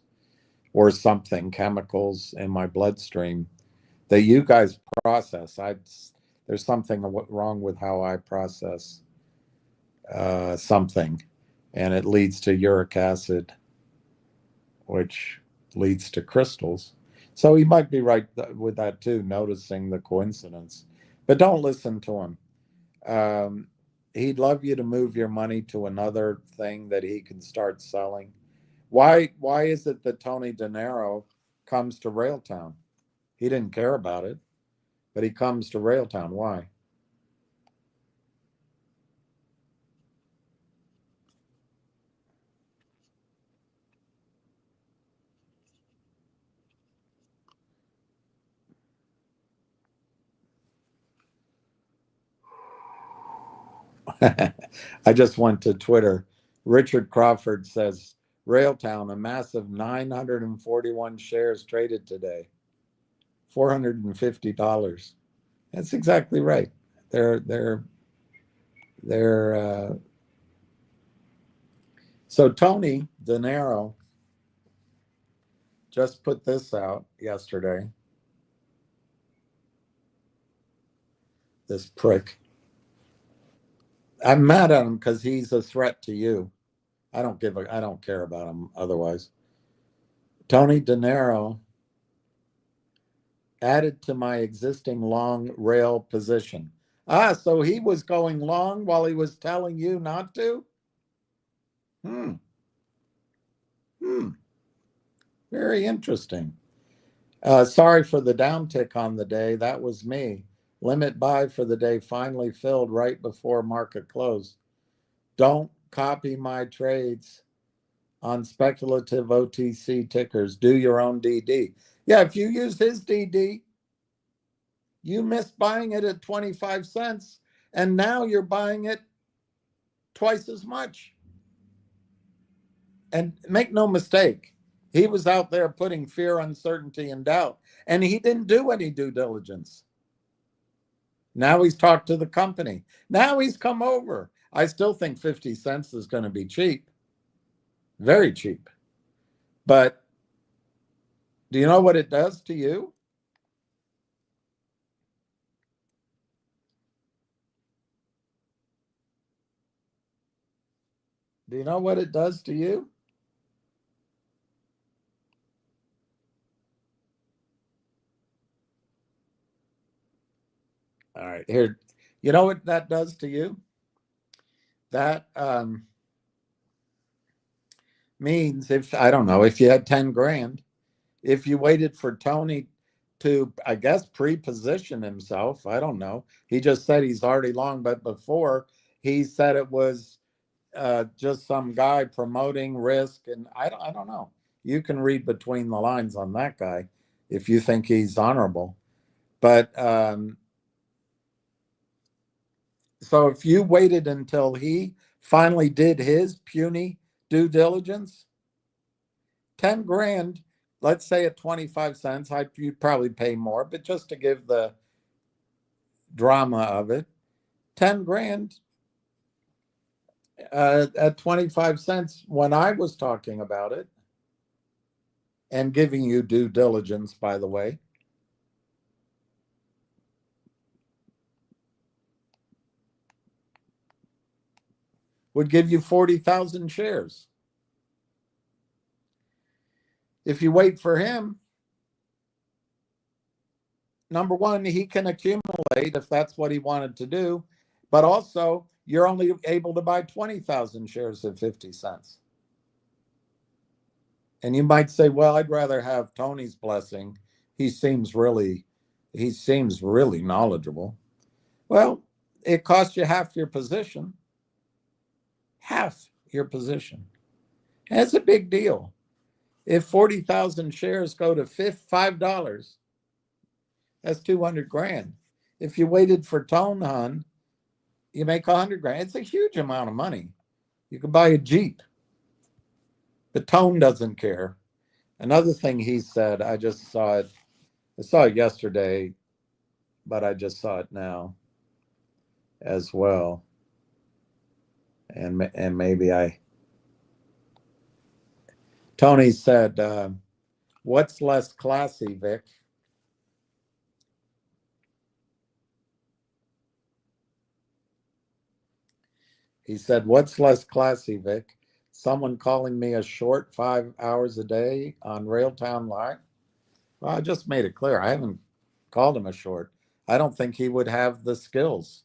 or something, chemicals in my bloodstream that you guys process. There's something wrong with how I process something, and it leads to uric acid, which leads to crystals. So he might be right with that too, noticing the coincidence. But don't listen to him. He'd love you to move your money to another thing that he can start selling. Why is it that Tony De Niro comes to Railtown? He didn't care about it, but he comes to Railtown. Why? I just went to Twitter. Richard Crawford says Railtown, a massive 941 shares traded today, $450. That's exactly right. They're so Tony De just put this out yesterday. This prick. I'm mad at him because he's a threat to you. I don't care about him otherwise. Tony De added to my existing long rail position. So he was going long while he was telling you not to? Hmm. Very interesting. Sorry for the downtick on the day. That was me. Limit buy for the day finally filled right before market close. Don't copy my trades on speculative OTC tickers. Do your own DD. Yeah, if you use his DD, you missed buying it at 25 cents, and now you're buying it twice as much. And make no mistake, he was out there putting fear, uncertainty, and doubt, and he didn't do any due diligence. Now he's talked to the company. Now he's come over. I still think 50 cents is going to be cheap, very cheap. But do you know what it does to you? Do you know what it does to you? All right, here. You know what that does to you? That means if, I don't know, if you had 10 grand, if you waited for Tony to, I guess, pre-position himself, I don't know. He just said he's already long, but before he said it was just some guy promoting risk, and I don't know. You can read between the lines on that guy if you think he's honorable. But so if you waited until he finally did his puny due diligence, 10 grand, let's say at 25 cents, you'd probably pay more, but just to give the drama of it, 10 grand at 25 cents when I was talking about it and giving you due diligence, by the way, would give you 40,000 shares. If you wait for him, number one, he can accumulate if that's what he wanted to do, but also you're only able to buy 20,000 shares at 50 cents. And you might say, well, I'd rather have Tony's blessing. He seems really knowledgeable. Well, it costs you half your position. Half your position. That's a big deal. If 40,000 shares go to $5, that's 200 grand. If you waited for Tone Hun, you make 100 grand. It's a huge amount of money. You could buy a Jeep. But Tone doesn't care. Another thing he said, I just saw it. I saw it yesterday, but I just saw it now as well. And maybe Tony said, what's less classy, Vic? He said, what's less classy, Vic? Someone calling me a short 5 hours a day on Railtown Live? Well, I just made it clear. I haven't called him a short. I don't think he would have the skills.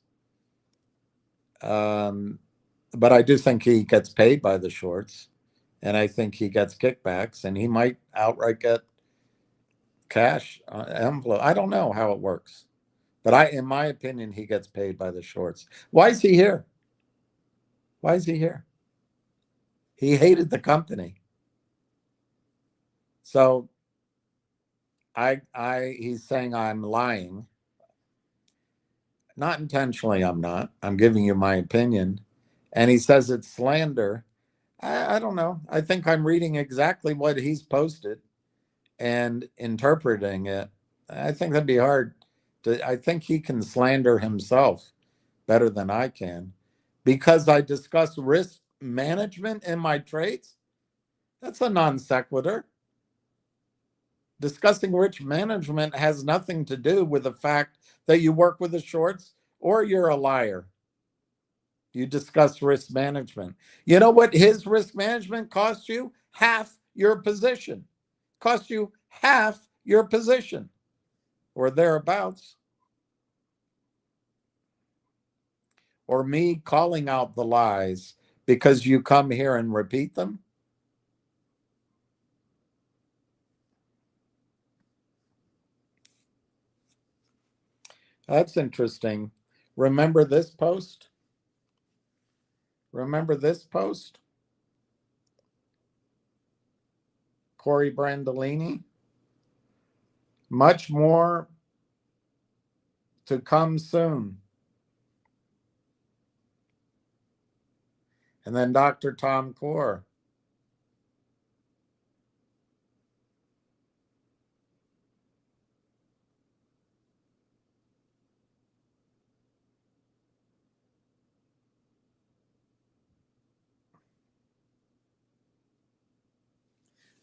But I do think he gets paid by the shorts, and I think he gets kickbacks, and he might outright get cash envelope. I don't know how it works, but in my opinion, he gets paid by the shorts. Why is he here? Why is he here? He hated the company. So he's saying I'm lying. Not intentionally, I'm not. I'm giving you my opinion. And he says it's slander I don't know. I think I'm reading exactly what he's posted and interpreting it. I think that'd be hard to, I think he can slander himself better than I can because I discuss risk management in my trades. That's a non sequitur. Discussing risk management has nothing to do with the fact that you work with the shorts or you're a liar. You discuss risk management. You know what his risk management cost you? Half your position. Cost you half your position or thereabouts. Or me calling out the lies because you come here and repeat them. That's interesting. Remember this post? Remember this post? Corey Brandolini. Much more to come soon. And then Dr. Tom Core.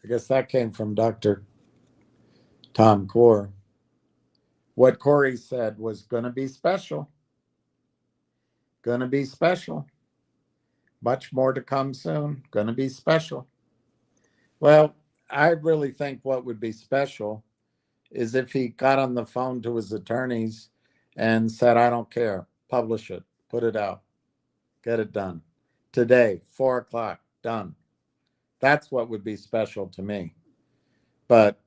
I guess that came from Dr. Tom Core. What Corey said was going to be special. Going to be special. Much more to come soon. Going to be special. Well, I really think what would be special is if he got on the phone to his attorneys and said, I don't care, publish it, put it out, get it done. Today, 4 o'clock, done. That's what would be special to me. But,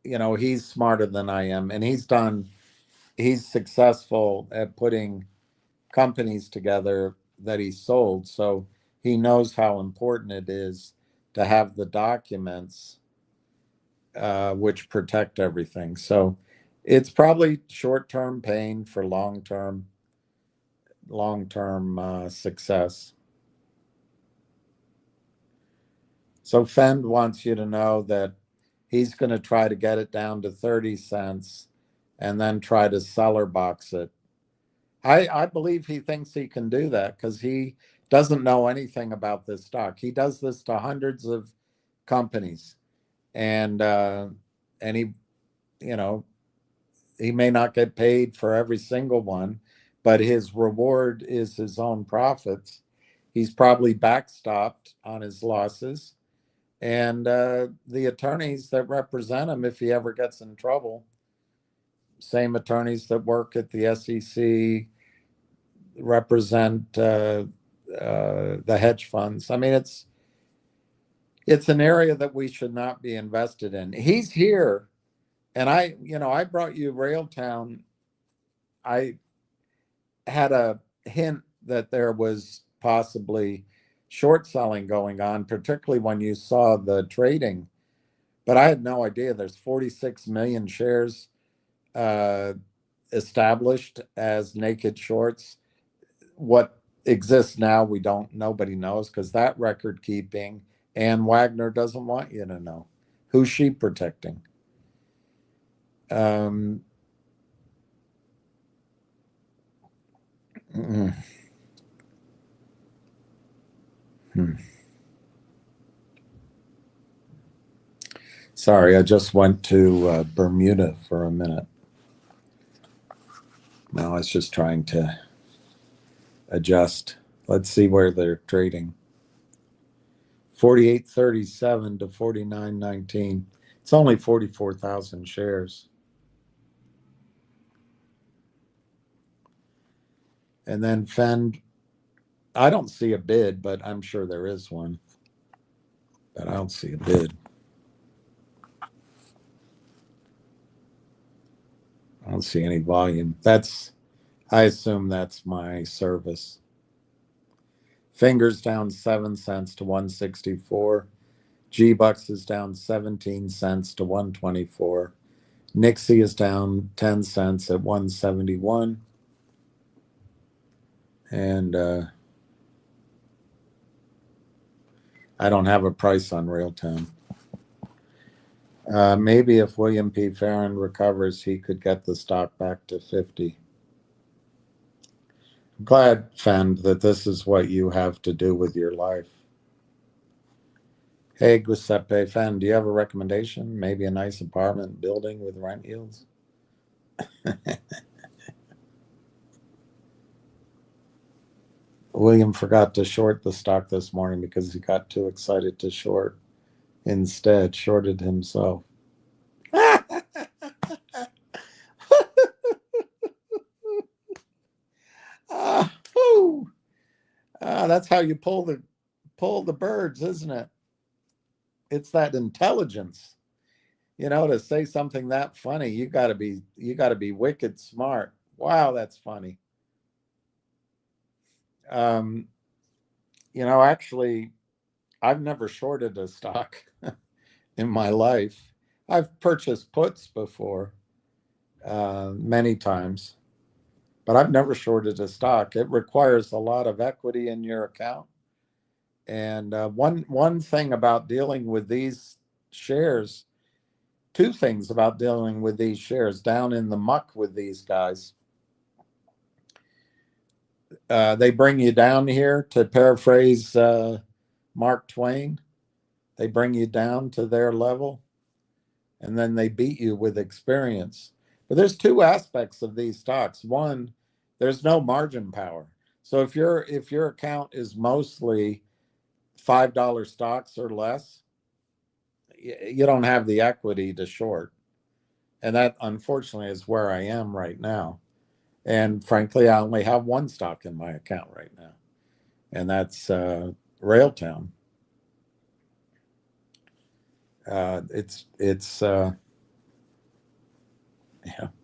he's smarter than I am, and he's successful at putting companies together that he sold. So he knows how important it is to have the documents which protect everything. So it's probably short-term pain for long-term success. So Fend wants you to know that he's going to try to get it down to 30 cents and then try to seller box it. I believe he thinks he can do that because he doesn't know anything about this stock. He does this to hundreds of companies, and you know he may not get paid for every single one, but his reward is his own profits. He's probably backstopped on his losses, and the attorneys that represent him, if he ever gets in trouble, same attorneys that work at the SEC represent the hedge funds. I mean, it's an area that we should not be invested in. He's here, and I brought you Railtown. I had a hint that there was possibly short selling going on, particularly when you saw the trading. But I had no idea there's 46 million shares uh, established as naked shorts. What exists now, nobody knows because that record keeping, and Wagner doesn't want you to know. Who's she protecting? Um, hmm. Sorry, I just went to Bermuda for a minute. Now I was just trying to adjust. Let's see where they're trading. 48.37 to 49.19. It's only 44,000 shares. And then Fend, I don't see a bid, but I'm sure there is one. But I don't see a bid. I don't see any volume. I assume that's my service. Fingers down 7 cents to 164. G-Bucks is down 17 cents to 124. Nixie is down 10 cents at 171. And I don't have a price on Railtown. Maybe if William P. Farron recovers, he could get the stock back to 50. I'm glad, Fend, that this is what you have to do with your life. Hey, Giuseppe Fend, do you have a recommendation? Maybe a nice apartment building with rent yields? William forgot to short the stock this morning because he got too excited to short. Instead, shorted himself. That's how you pull the birds, isn't it? It's that intelligence. To say something that funny, you got to be wicked smart. Wow, that's funny. Actually, I've never shorted a stock in my life. I've purchased puts before, many times, but I've never shorted a stock. It requires a lot of equity in your account. And one thing about dealing with these shares, two things about dealing with these shares down in the muck with these guys. They bring you down here, to paraphrase Mark Twain. They bring you down to their level, and then they beat you with experience. But there's two aspects of these stocks. One, there's no margin power. So if your account is mostly $5 stocks or less, you don't have the equity to short. And that, unfortunately, is where I am right now. And frankly, I only have one stock in my account right now, and that's Railtown. It's yeah,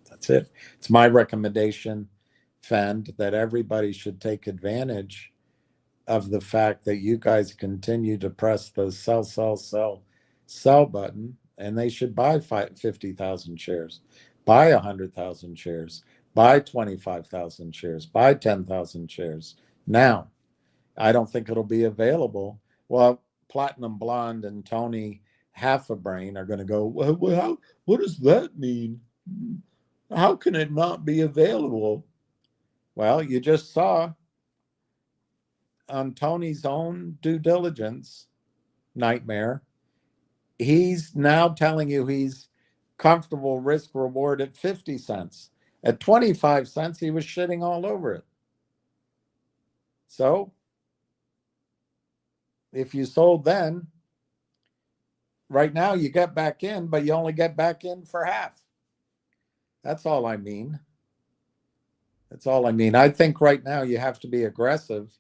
that's it. It's my recommendation, Fend, that everybody should take advantage of the fact that you guys continue to press the sell, sell, sell, sell button, and they should buy 50,000 shares, buy 100,000 shares, buy 25,000 shares, buy 10,000 shares. Now, I don't think it'll be available. Well, Platinum Blonde and Tony Half a Brain are going to go, well, what does that mean? How can it not be available? Well, you just saw on Tony's own due diligence nightmare, he's now telling you he's comfortable risk reward at 50 cents. At 25 cents, he was shitting all over it. So if you sold then, right now you get back in, but you only get back in for half. That's all I mean. That's all I mean. I think right now you have to be aggressive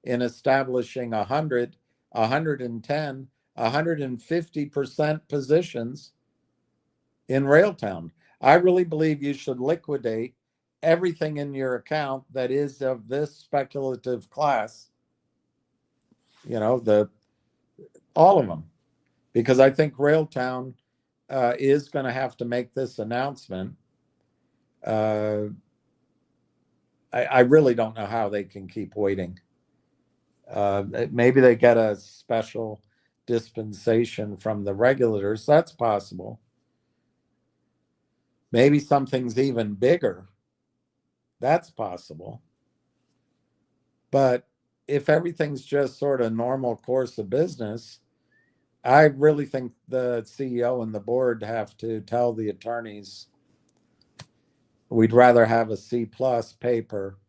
in establishing 100, 110, 150% positions in Railtown. I really believe you should liquidate everything in your account that is of this speculative class, all of them, because I think Railtown is going to have to make this announcement. I really don't know how they can keep waiting. Maybe they get a special dispensation from the regulators. That's possible. Maybe something's even bigger. That's possible. But if everything's just sort of normal course of business, I really think the CEO and the board have to tell the attorneys, we'd rather have a C plus paper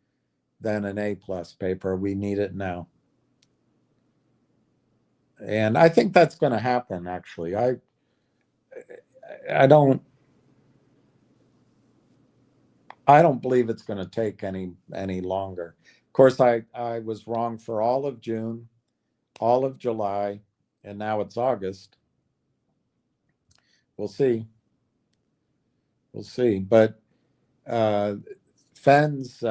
than an A plus paper. We need it now. And I think that's going to happen, actually. I don't believe it's going to take any longer. Of course, I was wrong for all of June, all of July, and now it's August. We'll see. We'll see. But Fenn's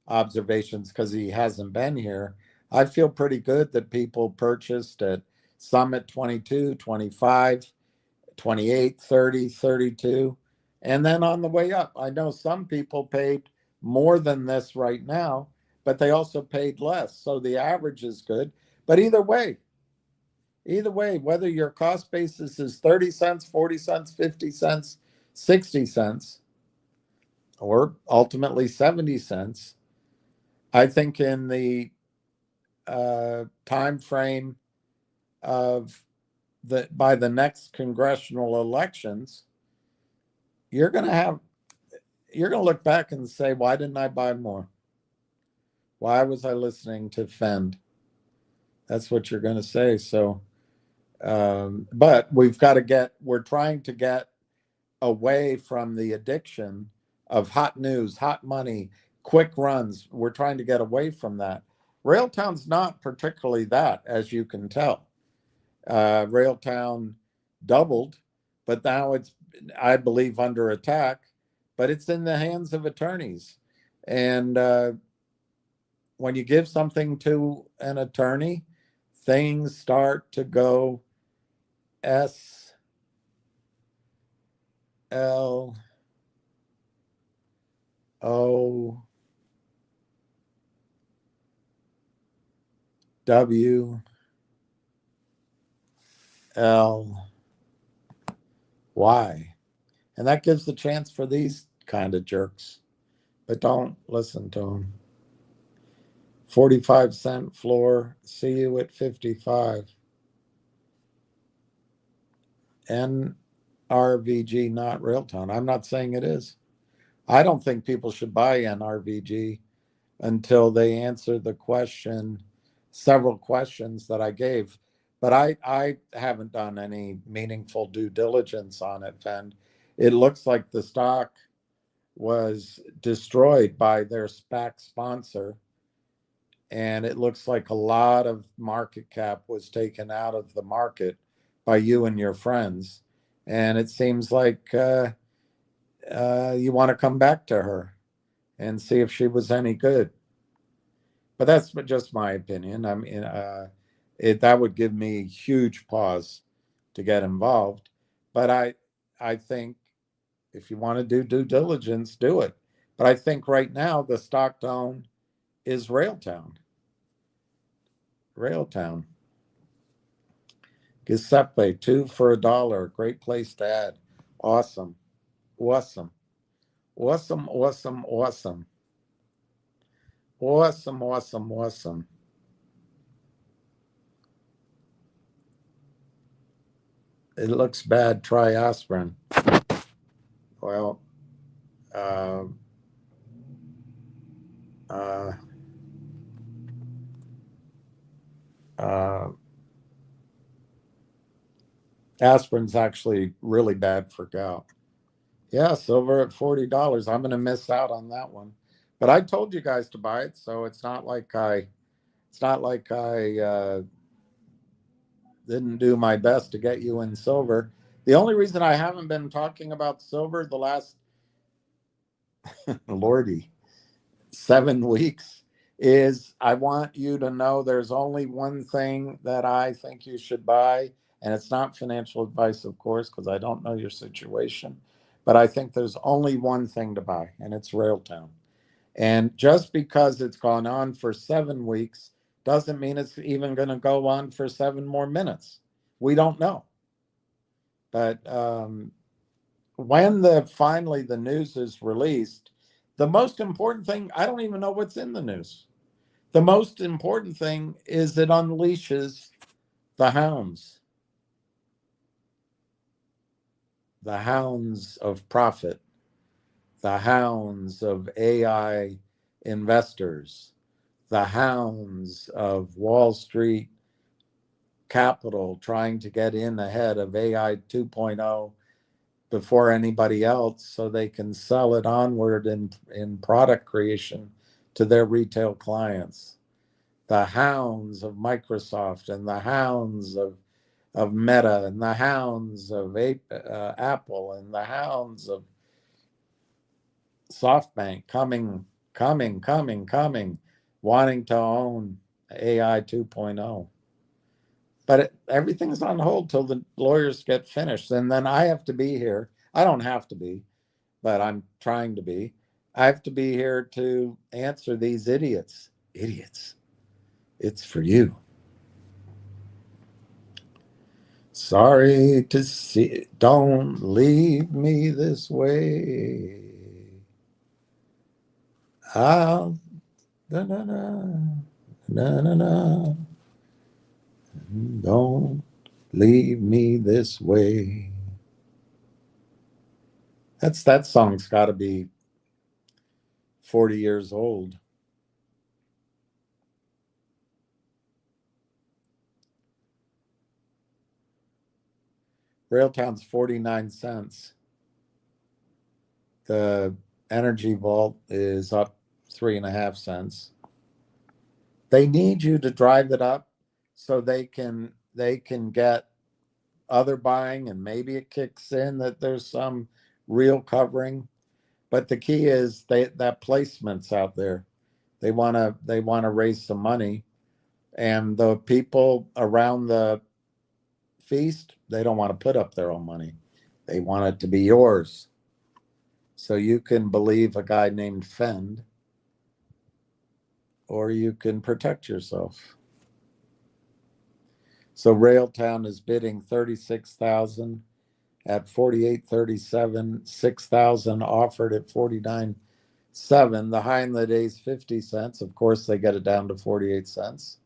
observations, because he hasn't been here, I feel pretty good that people purchased at Summit 22, 25, 28, 30, 32, and then on the way up. I know some people paid more than this right now, but they also paid less. So the average is good. But either way, Either way, whether your cost basis is 30 cents, 40 cents, 50 cents, 60 cents, or ultimately 70 cents, I think in the time frame of by the next congressional elections, you're going to look back and say, why didn't I buy more? Why was I listening to Fend? That's what you're going to say. So, but we're trying to get away from the addiction of hot news, hot money, quick runs. We're trying to get away from that. Railtown's not particularly that, as you can tell. Railtown doubled, but now it's, I believe, under attack, but it's in the hands of attorneys. And when you give something to an attorney, things start to go S L O W L Y. And that gives the chance for these kind of jerks. But don't listen to them. 45-cent floor. See you at 55. NRVG, not Railtown. I'm not saying it is. I don't think people should buy NRVG until they answer the question, several questions that I gave. But I haven't done any meaningful due diligence on it, and it looks like the stock was destroyed by their SPAC sponsor. And it looks like a lot of market cap was taken out of the market by you and your friends. And it seems like you want to come back to her and see if she was any good. But that's just my opinion. I mean, that would give me huge pause to get involved. But I think if you want to do due diligence, do it. But I think right now the stock down is Railtown. Railtown. Giuseppe, 2 for $1. Great place to add. Awesome. Awesome. Awesome, awesome, awesome. Awesome, awesome, awesome. It looks bad. Try aspirin. Well, aspirin's actually really bad for gout. Yeah, silver at $40. I'm going to miss out on that one. But I told you guys to buy it, so it's not like I didn't do my best to get you in silver. The only reason I haven't been talking about silver the last Lordy 7 weeks is I want you to know there's only one thing that I think you should buy, and it's not financial advice, of course, because I don't know your situation, but I think there's only one thing to buy, and it's Railtown. And just because it's gone on for 7 weeks doesn't mean it's even going to go on for 7 more minutes. We don't know. But when finally the news is released, the most important thing, I don't even know what's in the news. The most important thing is it unleashes the hounds of profit, the hounds of AI investors, the hounds of Wall Street capital trying to get in ahead of AI 2.0 before anybody else so they can sell it onward in product creation to their retail clients. The hounds of Microsoft and the hounds of Meta and the hounds of Apple and the hounds of SoftBank coming, wanting to own AI 2.0. But everything's on hold till the lawyers get finished. And then I have to be here. I don't have to be, but I'm trying to be. I have to be here to answer these idiots. Idiots. It's for you. Sorry to see, don't leave me this way. I'll, na, na, na, na, na, na. Don't leave me this way. That song's got to be 40 years old. Railtown's 49 cents. The Energy Vault is up 3.5 cents. They need you to drive it up so they can get other buying, and maybe it kicks in that there's some real covering. But the key is that placement's out there. They wanna raise some money, and the people around the feast, they don't want to put up their own money. They want it to be yours. So you can believe a guy named Fend, or you can protect yourself. So Railtown is bidding 36,000 at 48.37, 6,000 offered at 49.7. The high in the day is 50 cents. Of course, they get it down to 48 cents.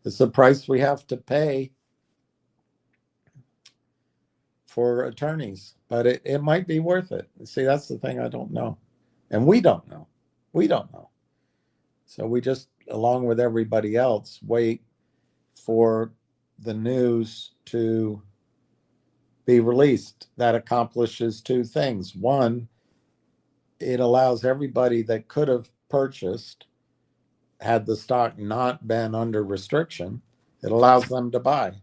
It's the price we have to pay for attorneys, but it might be worth it. See, that's the thing I don't know. And we don't know. We don't know. So we just, along with everybody else, wait for the news to be released. That accomplishes two things. One, it allows everybody that could have purchased, had the stock not been under restriction, it allows them to buy.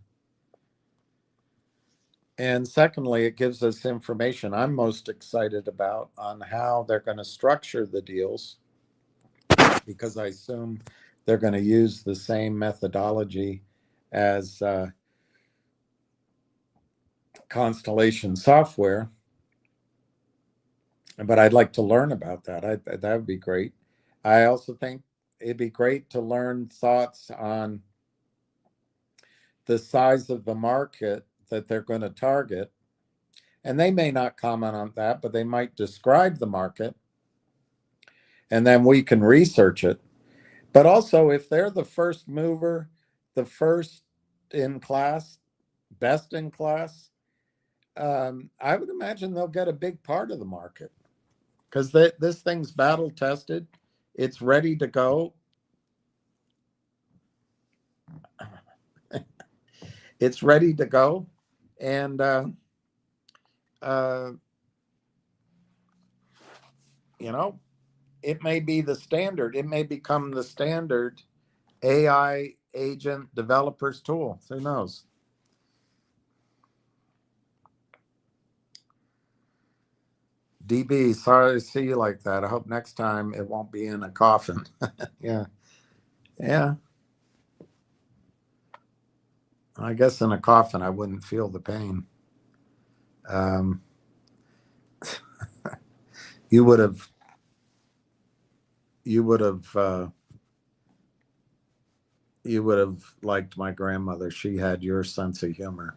And secondly, it gives us information I'm most excited about on how they're going to structure the deals, because I assume they're going to use the same methodology as Constellation Software. But I'd like to learn about that. That would be great. I also think it'd be great to learn thoughts on the size of the market that they're going to target. And they may not comment on that, but they might describe the market, and then we can research it. But also, if they're the first mover, the first in class, best in class, I would imagine they'll get a big part of the market, because this thing's battle tested. It's ready to go. It's ready to go. And, you know, it may be the standard. It may become the standard AI agent developer's tool. Who knows? DB, sorry to see you like that. I hope next time it won't be in a coffin. Yeah. Yeah. I guess in a coffin, I wouldn't feel the pain. You would have liked my grandmother. She had your sense of humor.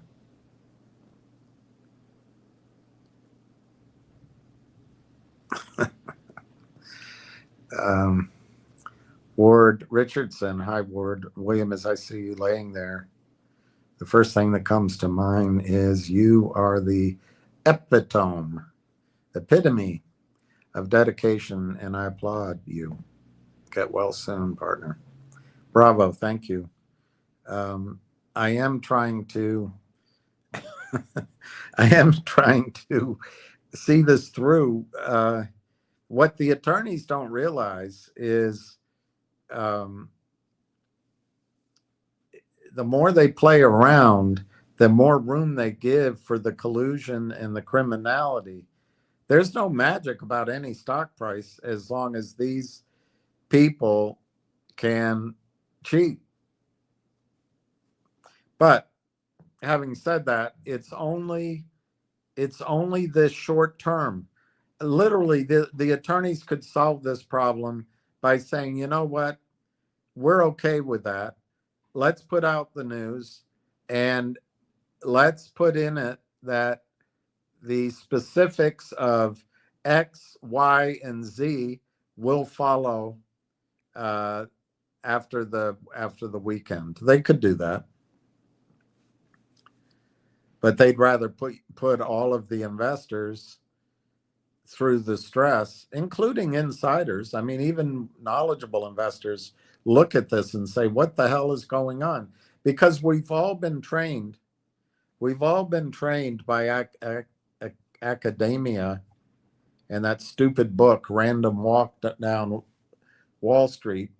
Ward Richardson, hi Ward. William, as I see you laying there, the first thing that comes to mind is you are the epitome of dedication, and I applaud you. Get well soon, partner. Bravo, thank you. I am trying to see this through. What the attorneys don't realize is the more they play around, the more room they give for the collusion and the criminality. There's no magic about any stock price as long as these people can cheat. But having said that, it's only this short term. Literally, the attorneys could solve this problem by saying, you know what, we're okay with that. Let's put out the news, and let's put in it that the specifics of X, Y, and Z will follow after the weekend. They could do that, but they'd rather put all of the investors through the stress, including insiders. I mean, even knowledgeable investors look at this and say, what the hell is going on? Because we've all been trained. We've all been trained by academia and that stupid book, Random Walk Down Wall Street,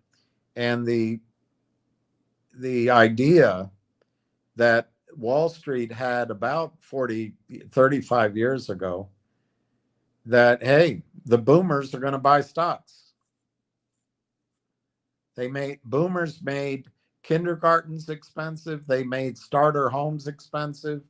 and the idea that Wall Street had about 35 years ago that, hey, the boomers are going to buy stocks. Boomers made kindergartens expensive. They made starter homes expensive.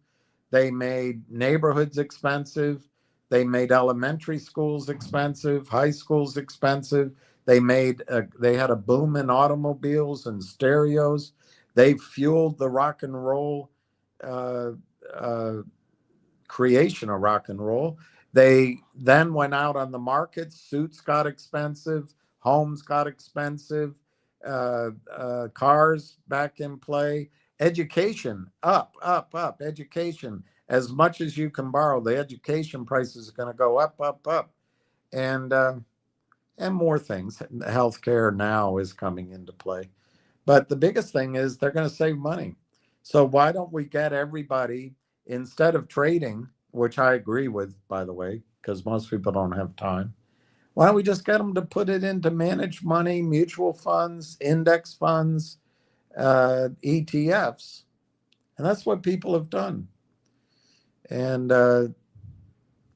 They made neighborhoods expensive. They made elementary schools expensive, high schools expensive. They had a boom in automobiles and stereos. They fueled the rock and roll creation of rock and roll. They then went out on the market. Suits got expensive. Homes got expensive. Cars back in play. Education up. Education, as much as you can borrow, the education prices are going to go up. And more things. Healthcare now is coming into play. But the biggest thing is they're going to save money. So why don't we get everybody, instead of trading, which I agree with, by the way, because most people don't have time, why don't we just get them to put it into managed money, mutual funds, index funds, ETFs? And that's what people have done. And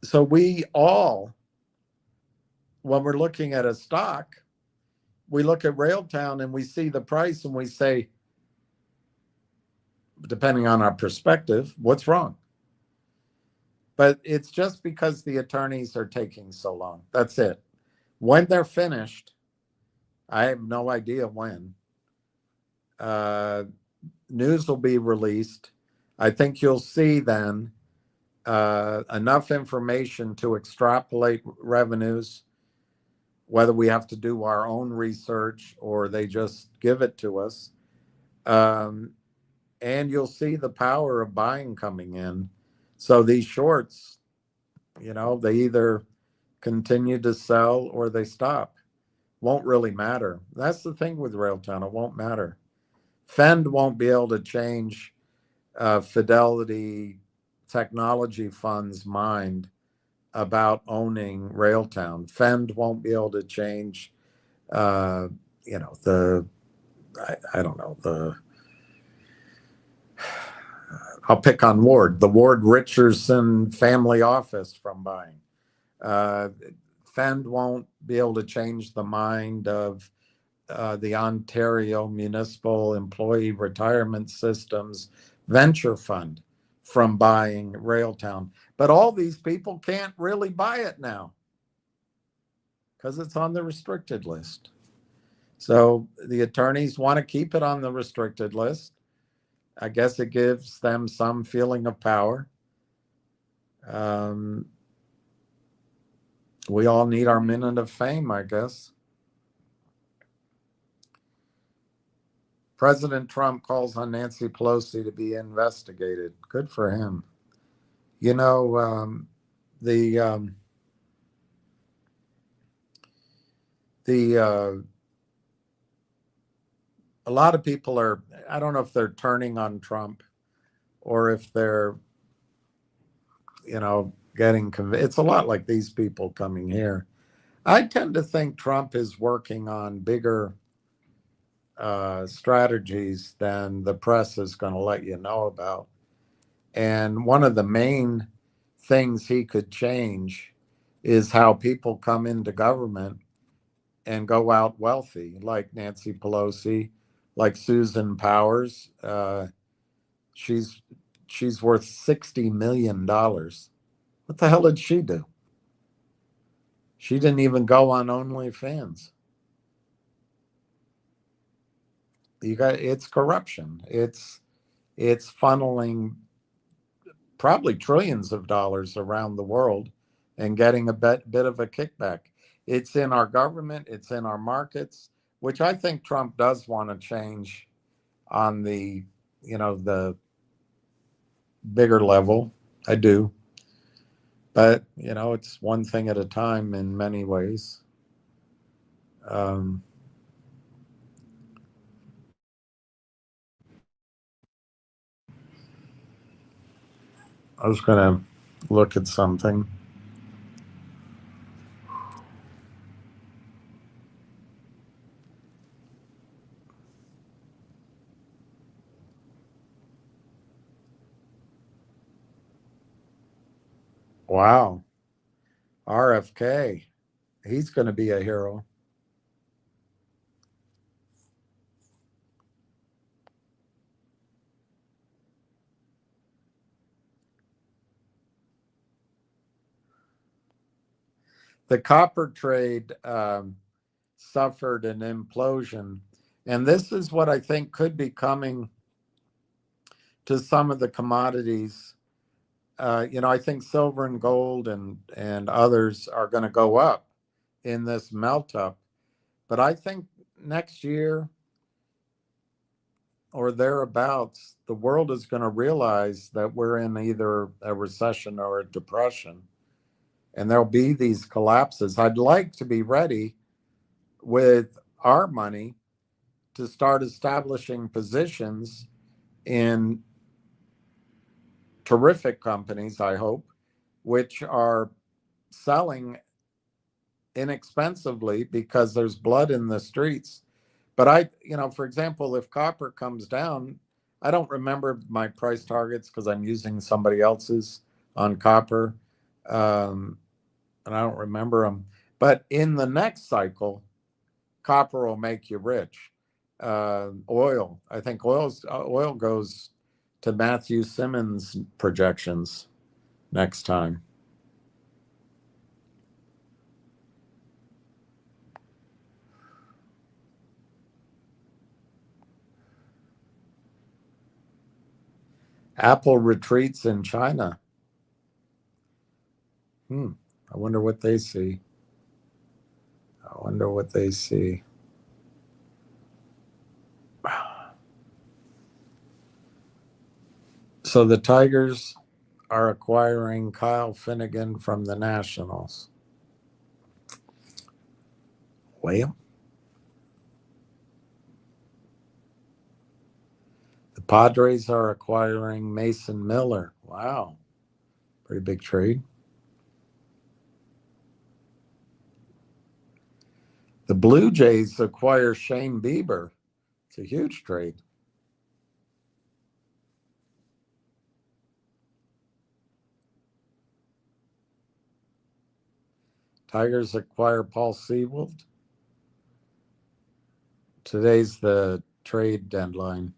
so we all, when we're looking at a stock, we look at Railtown and we see the price and we say, depending on our perspective, what's wrong? But it's just because the attorneys are taking so long. That's it. When they're finished, I have no idea when, news will be released. I think you'll see then enough information to extrapolate revenues, whether we have to do our own research or they just give it to us. And you'll see the power of buying coming in. So these shorts, they either continue to sell or they stop. Won't really matter. That's the thing with Railtown. It won't matter. Fend won't be able to change Fidelity Technology Fund's mind about owning Railtown. Fend won't be able to change, I don't know, I'll pick on Ward, the Ward Richardson family office from buying. Fend won't be able to change the mind of the Ontario Municipal Employee Retirement Systems Venture Fund from buying Railtown. But all these people can't really buy it now because it's on the restricted list. So the attorneys want to keep it on the restricted list. I guess it gives them some feeling of power. We all need our minute of fame, I guess. President Trump calls on Nancy Pelosi to be investigated. Good for him. A lot of people are, I don't know if they're turning on Trump or if they're, getting convinced. It's a lot like these people coming here. I tend to think Trump is working on bigger strategies than the press is going to let you know about. And one of the main things he could change is how people come into government and go out wealthy, like Nancy Pelosi, like Susan Powers. She's worth $60 million. What the hell did she do? She didn't even go on OnlyFans. It's corruption. It's funneling probably trillions of dollars around the world and getting a bit of a kickback. It's in our government, it's in our markets, which I think Trump does want to change on the, the bigger level. I do. But, it's one thing at a time in many ways. Um, I was going to look at something. Wow. RFK. He's going to be a hero. The copper trade suffered an implosion. And this is what I think could be coming to some of the commodities. I think silver and gold and others are going to go up in this melt up. But I think next year or thereabouts, the world is going to realize that we're in either a recession or a depression. And there'll be these collapses. I'd like to be ready with our money to start establishing positions in terrific companies, I hope, which are selling inexpensively because there's blood in the streets. But for example, if copper comes down, I don't remember my price targets because I'm using somebody else's on copper. And I don't remember them. But in the next cycle, copper will make you rich. Oil, I think oil goes to Matthew Simmons' projections next time. Apple retreats in China. I wonder what they see. So the Tigers are acquiring Kyle Finnegan from the Nationals. Well, the Padres are acquiring Mason Miller. Wow. Pretty big trade. The Blue Jays acquire Shane Bieber. It's a huge trade. Tigers acquire Paul Sewald. Today's the trade deadline.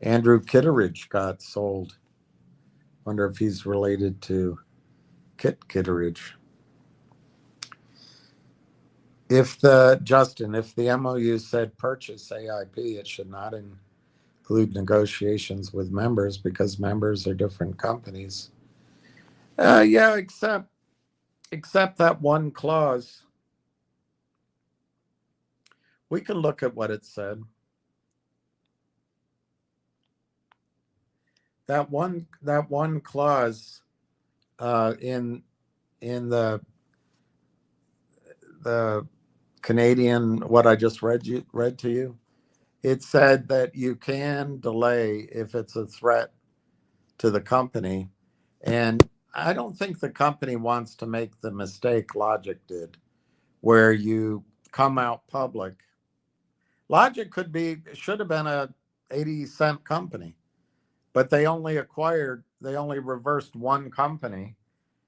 Andrew Kitteridge got sold. Wonder if he's related to Kit Kitteridge. If the MOU said purchase AIP, it should not include negotiations with members because members are different companies. Yeah, except that one clause. We can look at what it said. That one clause in the Canadian, what I just read to you, it said that you can delay if it's a threat to the company. And I don't think the company wants to make the mistake Logic did, where you come out public. Logic should have been a 80-cent company, but they only reversed one company,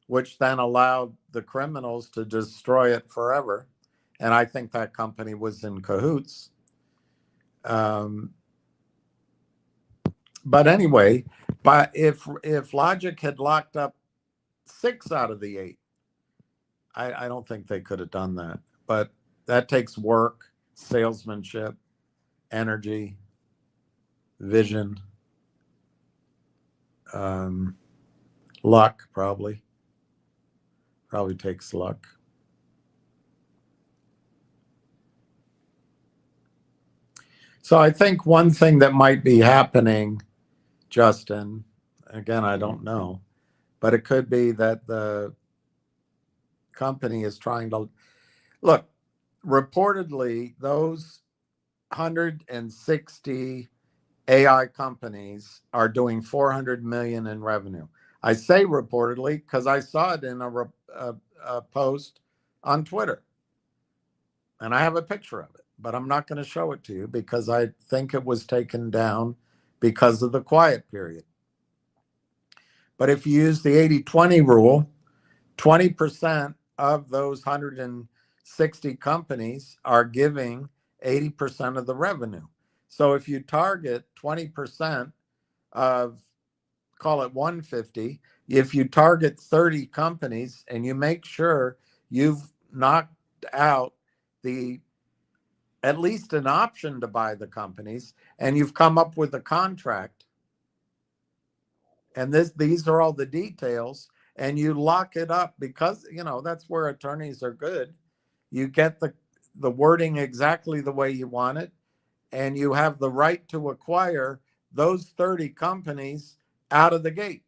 which then allowed the criminals to destroy it forever. And I think that company was in cahoots. But anyway, if Logic had locked up 6 out of the 8, I don't think they could have done that. But that takes work, salesmanship, energy, vision. Luck, probably takes luck. So I think one thing that might be happening, Justin, again, I don't know, but it could be that the company is trying to look. Reportedly, those 160 AI companies are doing 400 million in revenue. I say reportedly because I saw it in a post on Twitter, and I have a picture of it, but I'm not going to show it to you because I think it was taken down because of the quiet period. But if you use the 80-20 rule, 20% of those 160 companies are giving 80% of the revenue. So if you target 20% of, call it 150, if you target 30 companies and you make sure you've knocked out the at least an option to buy the companies, and you've come up with a contract, and these are all the details, and you lock it up because that's where attorneys are good. You get the wording exactly the way you want it, and you have the right to acquire those 30 companies out of the gate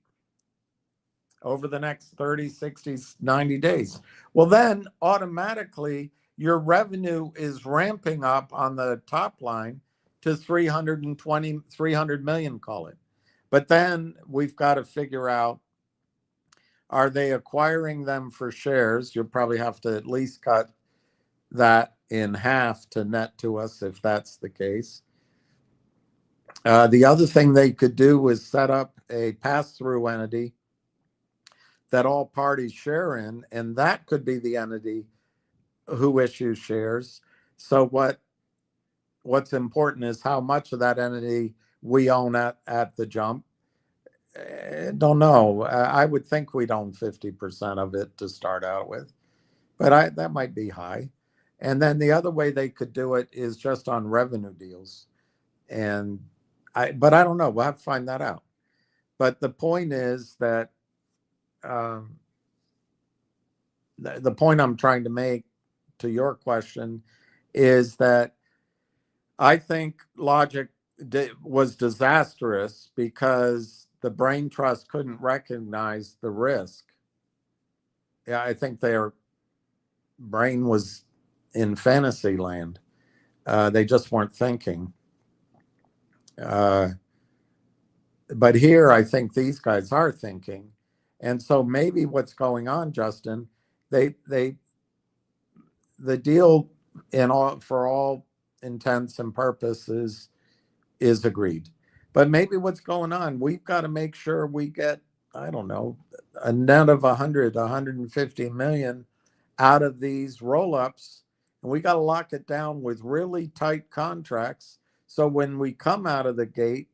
over the next 30, 60, 90 days. Well, then automatically your revenue is ramping up on the top line to 300 million, call it. But then we've got to figure out, are they acquiring them for shares? You'll probably have to at least cut that in half to net to us if that's the case. The other thing they could do is set up a pass-through entity that all parties share in, and that could be the entity who issues shares. So what's important is how much of that entity we own at the jump. Don't know. I would think we'd own 50% of it to start out with, but that might be high. And then the other way they could do it is just on revenue deals. But I don't know. We'll have to find that out. But the point is that the point I'm trying to make to your question is that I think Logic was disastrous because the brain trust couldn't recognize the risk. Yeah, I think their brain was in fantasy land. They just weren't thinking. But here, I think these guys are thinking. And so maybe what's going on, Justin, the deal for all intents and purposes is agreed. But maybe what's going on, we've got to make sure we get, I don't know, a net of 150 million out of these roll-ups. And we got to lock it down with really tight contracts. So when we come out of the gate,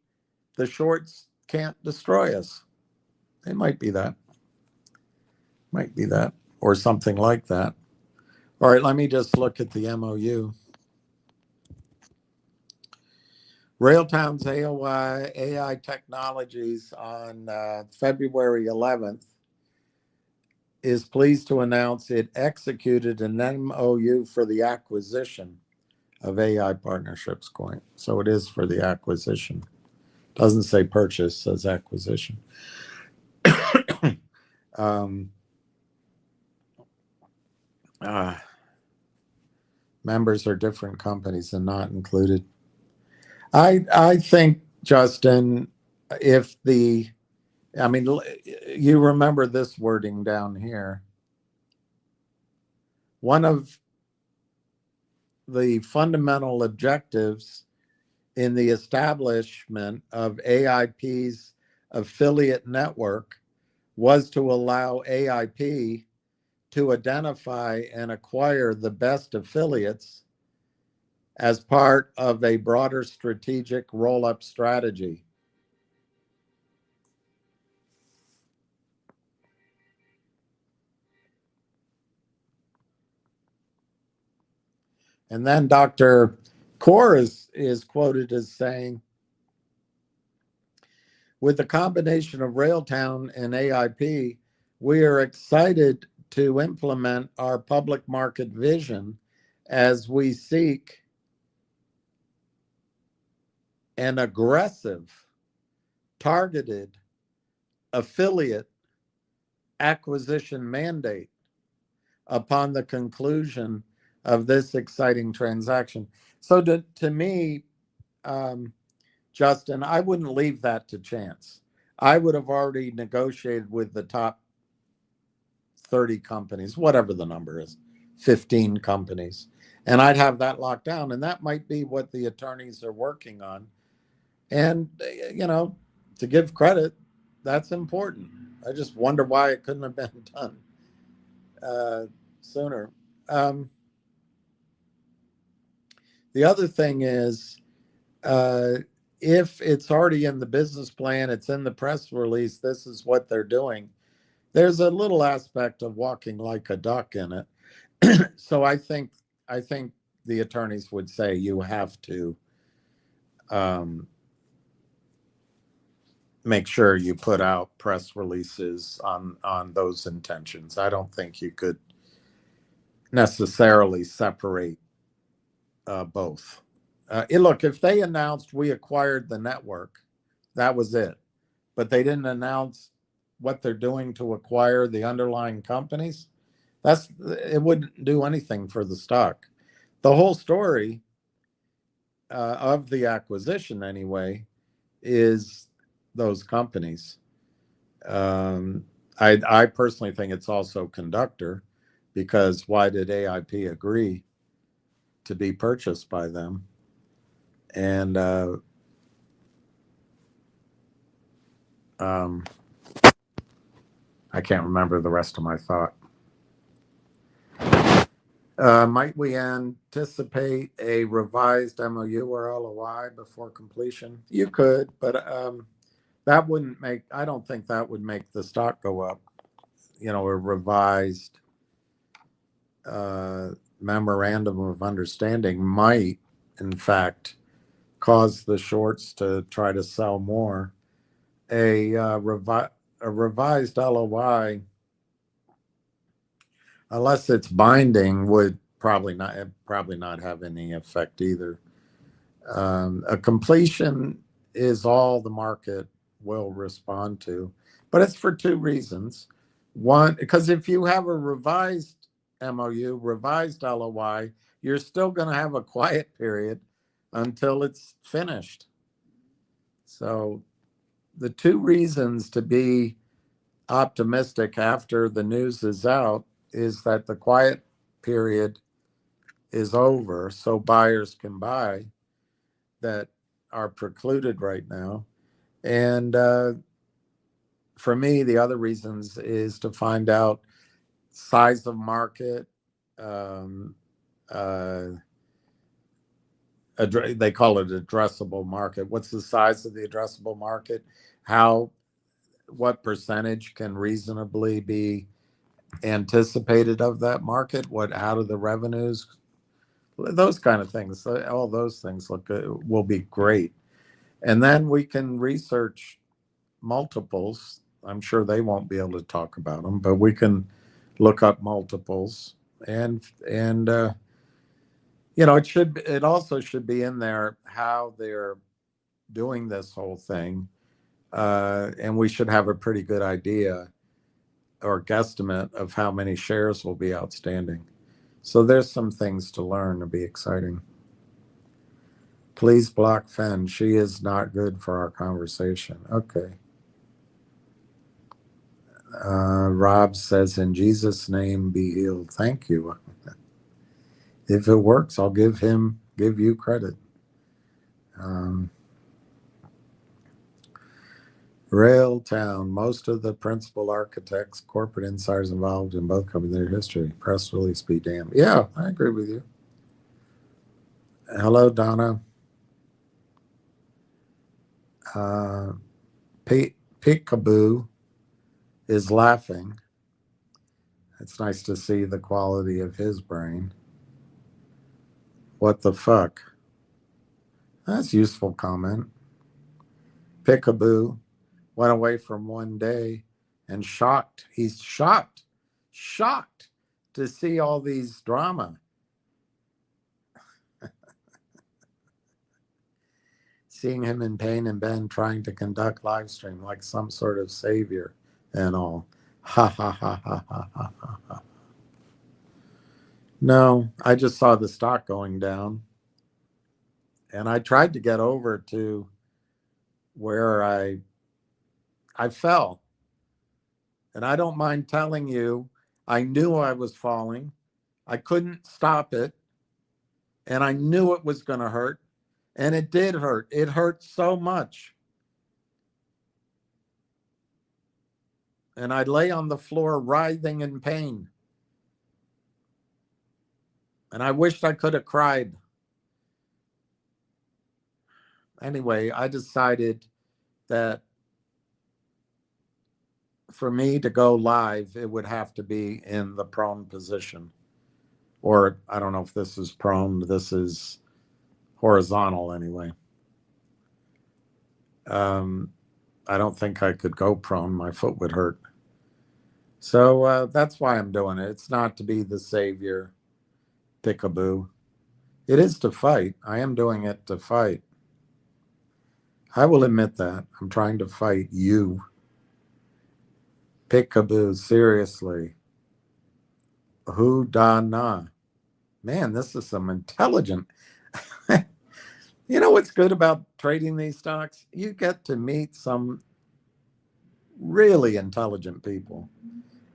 the shorts can't destroy us. It might be that. Or something like that. All right, let me just look at the MOU. Railtown's AOI AI Technologies on February 11th is pleased to announce it executed an MOU for the acquisition of AI Partnerships Coin. So it is for the acquisition. Doesn't say purchase, says acquisition. Members are different companies and not included. I think, Justin, you remember this wording down here. One of the fundamental objectives in the establishment of AIP's affiliate network was to allow AIP to identify and acquire the best affiliates as part of a broader strategic roll-up strategy. And then Dr. Kaur is quoted as saying, with the combination of Railtown and AIP, we are excited to implement our public market vision as we seek an aggressive, targeted affiliate acquisition mandate upon the conclusion of this exciting transaction. So to me, Justin, I wouldn't leave that to chance. I would have already negotiated with the top 30 companies, whatever the number is, 15 companies, and I'd have that locked down. And that might be what the attorneys are working on. And, you know, to give credit, that's important. I just wonder why it couldn't have been done sooner. The other thing is, if it's already in the business plan, it's in the press release, this is what they're doing, there's a little aspect of walking like a duck in it. So I think the attorneys would say you have to make sure you put out press releases on those intentions. I don't think you could necessarily separate both. Look, if they announced we acquired the network, that was it. But they didn't announce what they're doing to acquire the underlying companies. It wouldn't do anything for the stock. The whole story of the acquisition, anyway, is those companies. I personally think it's also Conductor, because why did AIP agree to be purchased by them? And I can't remember the rest of my thought. Might we anticipate a revised MOU or LOI before completion? You could, but that wouldn't make, I don't think that would make the stock go up. You know, a revised memorandum of understanding might, in fact, cause the shorts to try to sell more. A revised LOI, unless it's binding, would probably not have any effect either. A completion is all the market will respond to, but it's for two reasons. One, because if you have a revised MOU, revised LOI, you're still going to have a quiet period until it's finished. So the two reasons to be optimistic after the news is out is that the quiet period is over, so buyers can buy that are precluded right now. And for me, the other reasons is to find out size of market. They call it addressable market. What's the size of the addressable market? What percentage can reasonably be anticipated of that market? How do the revenues? Those kind of things. All those things will be great. And then we can research multiples. I'm sure they won't be able to talk about them, but we can look up multiples, and you know, it also should be in there how they're doing this whole thing, and we should have a pretty good idea or guesstimate of how many shares will be outstanding. So there's some things to learn to be exciting. Please block Fen. She is not good for our conversation. Okay. Rob says, in Jesus' name be healed. Thank you. If it works, I'll give you credit. Railtown, most of the principal architects, corporate insiders involved in both companies, their history. Press release be damned. Yeah, I agree with you. Hello, Donna. Peekaboo is laughing. It's nice to see the quality of his brain. What the fuck? That's a useful comment. Peekaboo. went away from one day and shocked. He's shocked to see all these drama. Seeing him in pain and Ben trying to conduct live stream like some sort of savior and all. Ha ha ha ha ha ha ha ha. No, I just saw the stock going down. And I tried to get over to where I fell. And I don't mind telling you, I knew I was falling. I couldn't stop it. And I knew it was going to hurt. And it did hurt. It hurt so much. And I lay on the floor writhing in pain. And I wished I could have cried. Anyway, I decided that for me to go live, it would have to be in the prone position. Or I don't know if this is prone, this is horizontal anyway. I don't think I could go prone. My foot would hurt. So that's why I'm doing it. It's not to be the savior, peekaboo. It is to fight. I am doing it to fight. I will admit that. I'm trying to fight you. Peekaboo, seriously. Who da na? Man, this is some intelligent. You know what's good about trading these stocks? You get to meet some really intelligent people.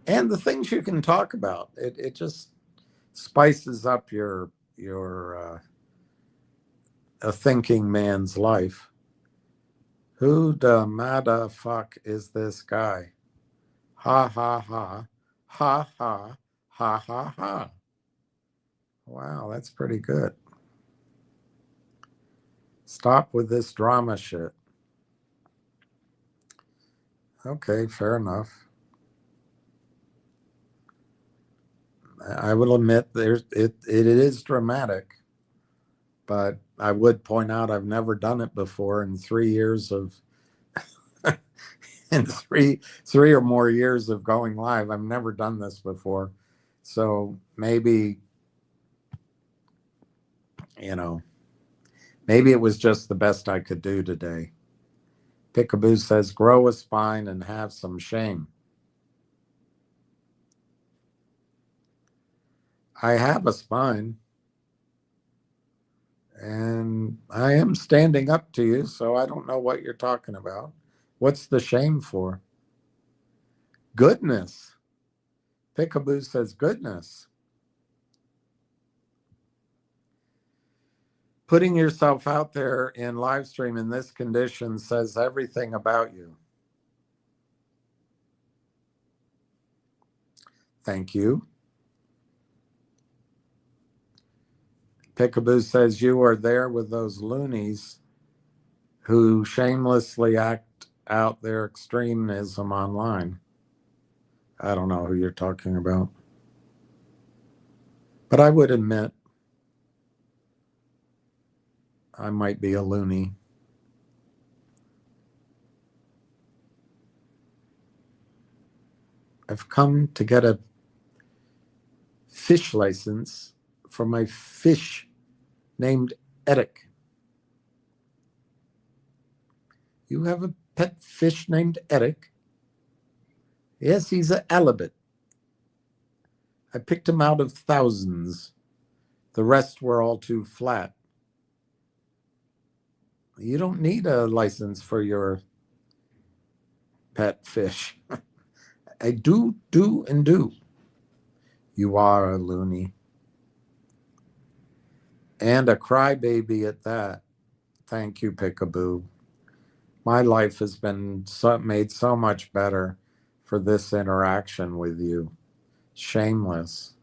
And the things you can talk about, it just spices up your a thinking man's life. Who the motherfuck is this guy? Ha ha ha, ha ha, ha ha ha. Wow, that's pretty good. Stop with this drama shit. Okay, fair enough. I will admit it is dramatic, but I would point out I've never done it before in 3 years of in three or more years of going live. I've never done this before. So maybe, maybe it was just the best I could do today. Peekaboo says, grow a spine and have some shame. I have a spine. And I am standing up to you, so I don't know what you're talking about. What's the shame for? Goodness. Peekaboo says goodness. Putting yourself out there in live stream in this condition says everything about you. Thank you. Peekaboo says you are there with those loonies who shamelessly act out their extremism online. I don't know who you're talking about. But I would admit I might be a loony. I've come to get a fish license for my fish named Eric. You have a pet fish named Eric? Yes, he's a halibut. I picked him out of thousands. The rest were all too flat. You don't need a license for your pet fish. I do. You are a loony. And a crybaby at that. Thank you, Peekaboo. My life has been made so much better for this interaction with you. Shameless.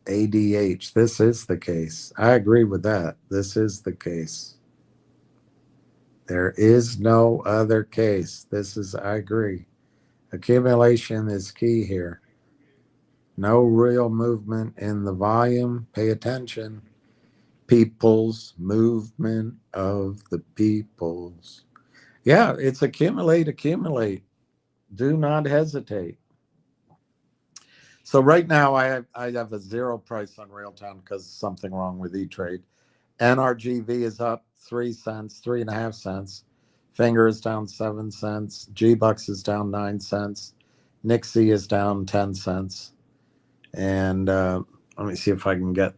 ADH, this is the case. I agree with that. This is the case. There is no other case. I agree. Accumulation is key here. No real movement in the volume. Pay attention. People's movement of the peoples. Yeah, it's accumulate, accumulate. Do not hesitate. So right now I have a zero price on Railtown because something wrong with E-Trade. NRGV is up 3 cents, 3.5 cents. Finger is down 7 cents. G-Bucks is down 9 cents. Nixie is down 10 cents. And let me see if I can get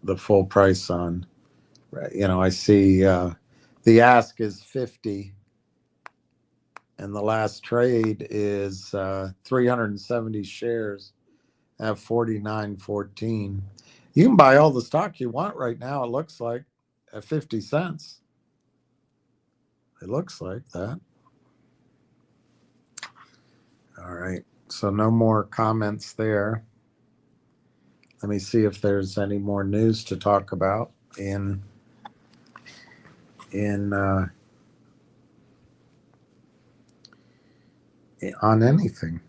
the full price on. I see the ask is 50, and the last trade is 370 shares at 49.14. You can buy all the stock you want right now. It looks like at 50 cents. It looks like that. All right. So no more comments there. Let me see if there's any more news to talk about in on anything.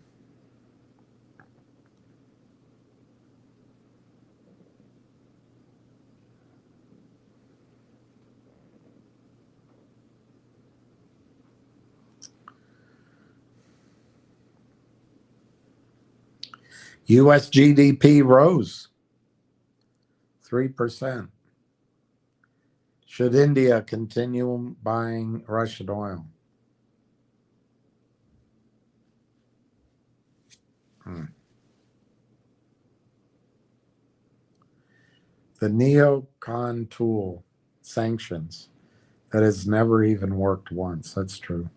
U.S. GDP rose 3%. Should India continue buying Russian oil? The neocon tool, sanctions, that has never even worked once. That's true.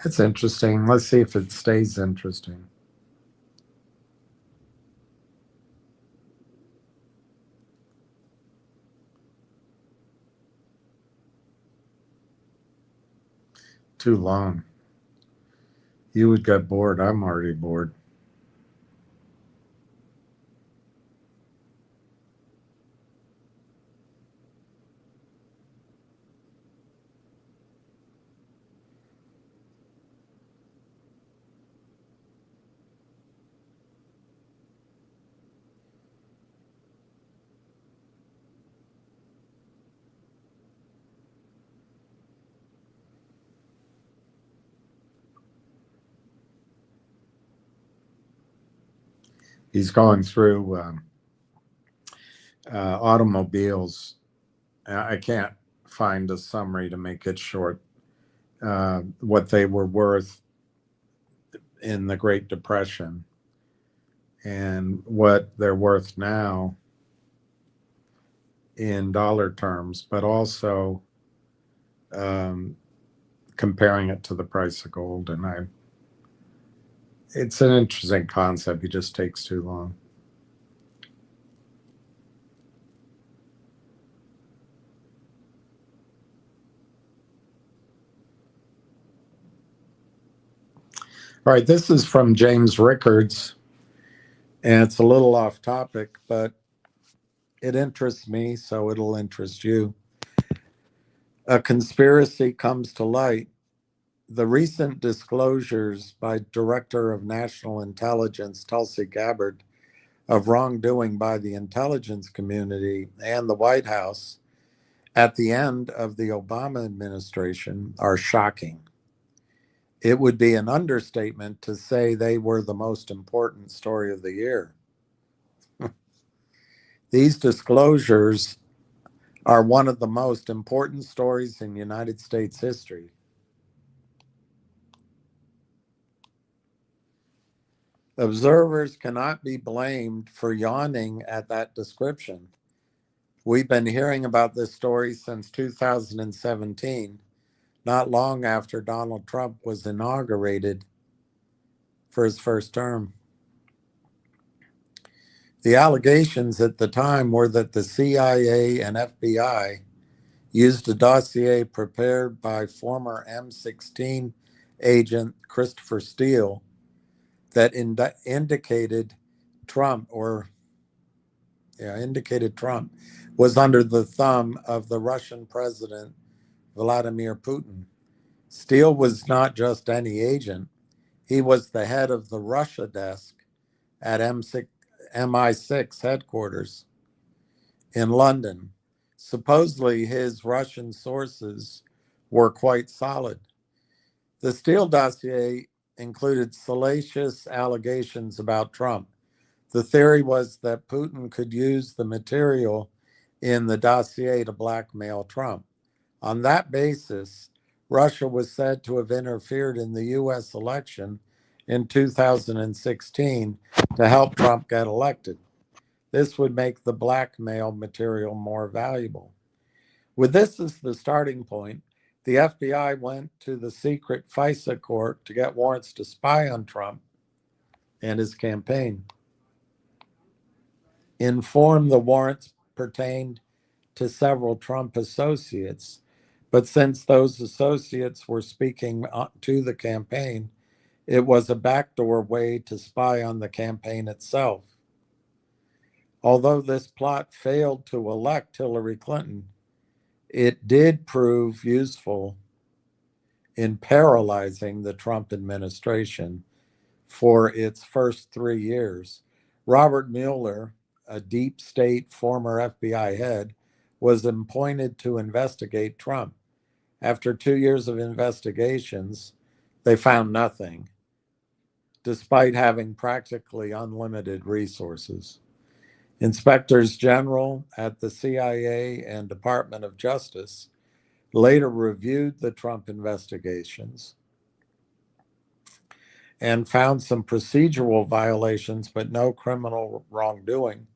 That's interesting. Let's see if it stays interesting. Too long. You would get bored. I'm already bored. He's going through automobiles. I can't find a summary to make it short. What they were worth in the Great Depression and what they're worth now in dollar terms, but also comparing it to the price of gold. And it's an interesting concept. It just takes too long. All right, this is from James Rickards, and it's a little off topic, but it interests me, so it'll interest you. A conspiracy comes to light. The recent disclosures by Director of National Intelligence Tulsi Gabbard of wrongdoing by the intelligence community and the White House at the end of the Obama administration are shocking. It would be an understatement to say they were the most important story of the year. These disclosures are one of the most important stories in United States history. Observers cannot be blamed for yawning at that description. We've been hearing about this story since 2017, not long after Donald Trump was inaugurated for his first term. The allegations at the time were that the CIA and FBI used a dossier prepared by former M16 agent Christopher Steele that indicated Trump indicated Trump was under the thumb of the Russian president, Vladimir Putin. Steele was not just any agent. He was the head of the Russia desk at MI6 headquarters in London. Supposedly, his Russian sources were quite solid. The Steele dossier included salacious allegations about Trump. The theory was that Putin could use the material in the dossier to blackmail Trump. On that basis, Russia was said to have interfered in the US election in 2016 to help Trump get elected. This would make the blackmail material more valuable. With this as the starting point, the FBI went to the secret FISA court to get warrants to spy on Trump and his campaign. In form, the warrants pertained to several Trump associates, but since those associates were speaking to the campaign, it was a backdoor way to spy on the campaign itself. Although this plot failed to elect Hillary Clinton, it did prove useful in paralyzing the Trump administration for its first 3 years. Robert Mueller, a deep state former FBI head, was appointed to investigate Trump. After 2 years of investigations, they found nothing, despite having practically unlimited resources. Inspectors general at the CIA and Department of Justice later reviewed the Trump investigations and found some procedural violations, but no criminal wrongdoing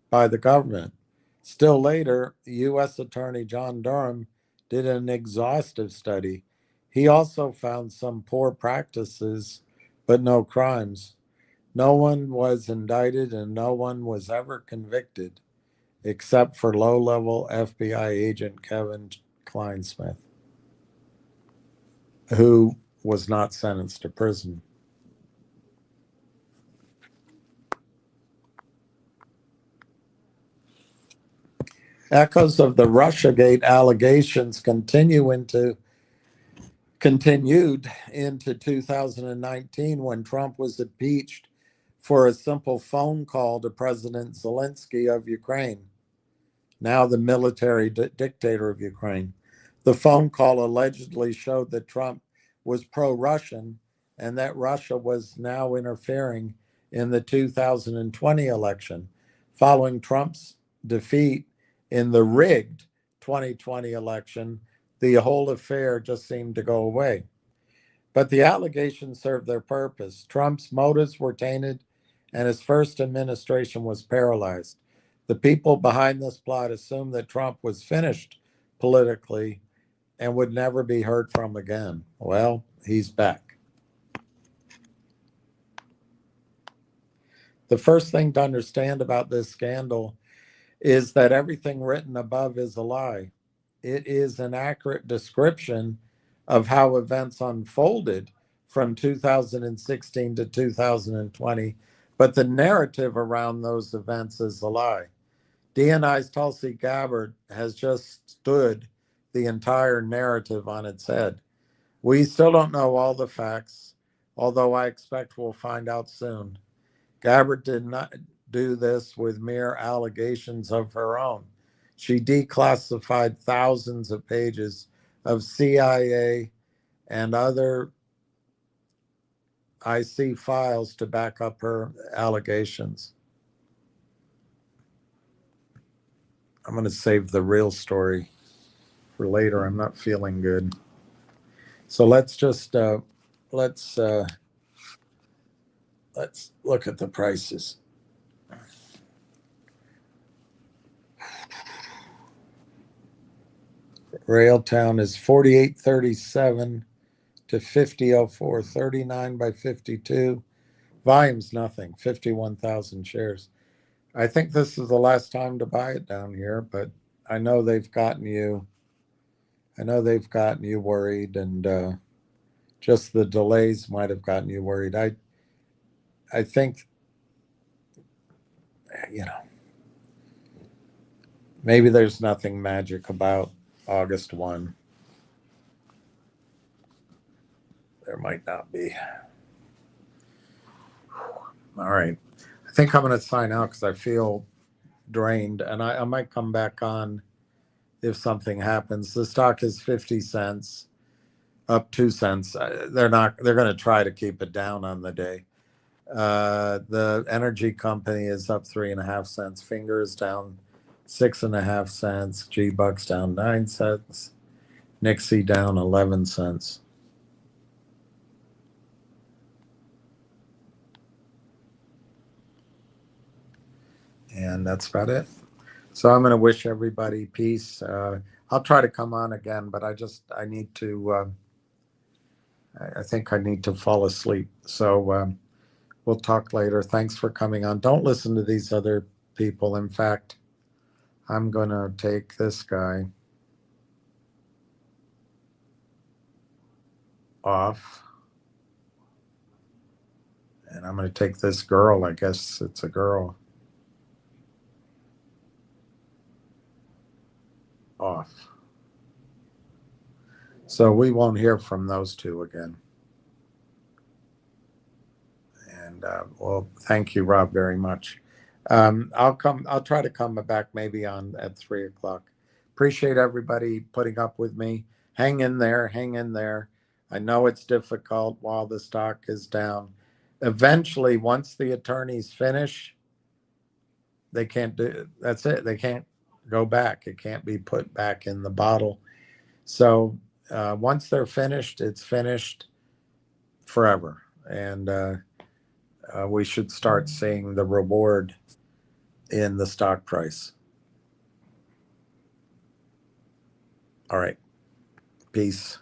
by the government. Still later, U.S. Attorney John Durham did an exhaustive study. He also found some poor practices, but no crimes. No one was indicted and no one was ever convicted, except for low-level FBI agent Kevin Kleinsmith, who was not sentenced to prison. Echoes of the Russiagate allegations continued into 2019 when Trump was impeached for a simple phone call to President Zelensky of Ukraine, now the military dictator of Ukraine. The phone call allegedly showed that Trump was pro-Russian and that Russia was now interfering in the 2020 election. Following Trump's defeat in the rigged 2020 election, the whole affair just seemed to go away. But the allegations served their purpose. Trump's motives were tainted, and his first administration was paralyzed. The people behind this plot assumed that Trump was finished politically and would never be heard from again. Well, he's back. The first thing to understand about this scandal is that everything written above is a lie. It is an accurate description of how events unfolded from 2016 to 2020, but the narrative around those events is a lie. DNI's Tulsi Gabbard has just stood the entire narrative on its head. We still don't know all the facts, although I expect we'll find out soon. Gabbard did not do this with mere allegations of her own. She declassified thousands of pages of CIA and other IC files to back up her allegations. I'm going to save the real story for later. I'm not feeling good. So let's just let's look at the prices. Railtown is 4837 to 5004, 39 by 52. Volume's nothing, 51,000 shares. I think this is the last time to buy it down here, but I know they've gotten you worried, and just the delays might have gotten you worried. I think, you know, maybe there's nothing magic about August 1. There might not be. All right. I think I'm going to sign out because I feel drained, and I might come back on if something happens. The stock is 50 cents, up 2 cents. They're going to try to keep it down on the day. The energy company is up 3.5 cents. Finger is down 6.5 cents. G Bucks down 9 cents. Nixie down 11 cents. And that's about it. So I'm going to wish everybody peace. I'll try to come on again, but I need to, I think I need to fall asleep. So we'll talk later. Thanks for coming on. Don't listen to these other people. In fact, I'm going to take this guy off. And I'm going to take this girl. I guess it's a girl. Off. So we won't hear from those two again. And well, thank you, Rob, very much. I'll try to come back maybe on at 3 o'clock. Appreciate everybody putting up with me. Hang in there, hang in there. I know it's difficult while the stock is down. Eventually, once the attorneys finish, they can't do. That's it. They can't go back. It can't be put back in the bottle. So once they're finished, it's finished forever, and we should start seeing the reward in the stock price. All right. Peace.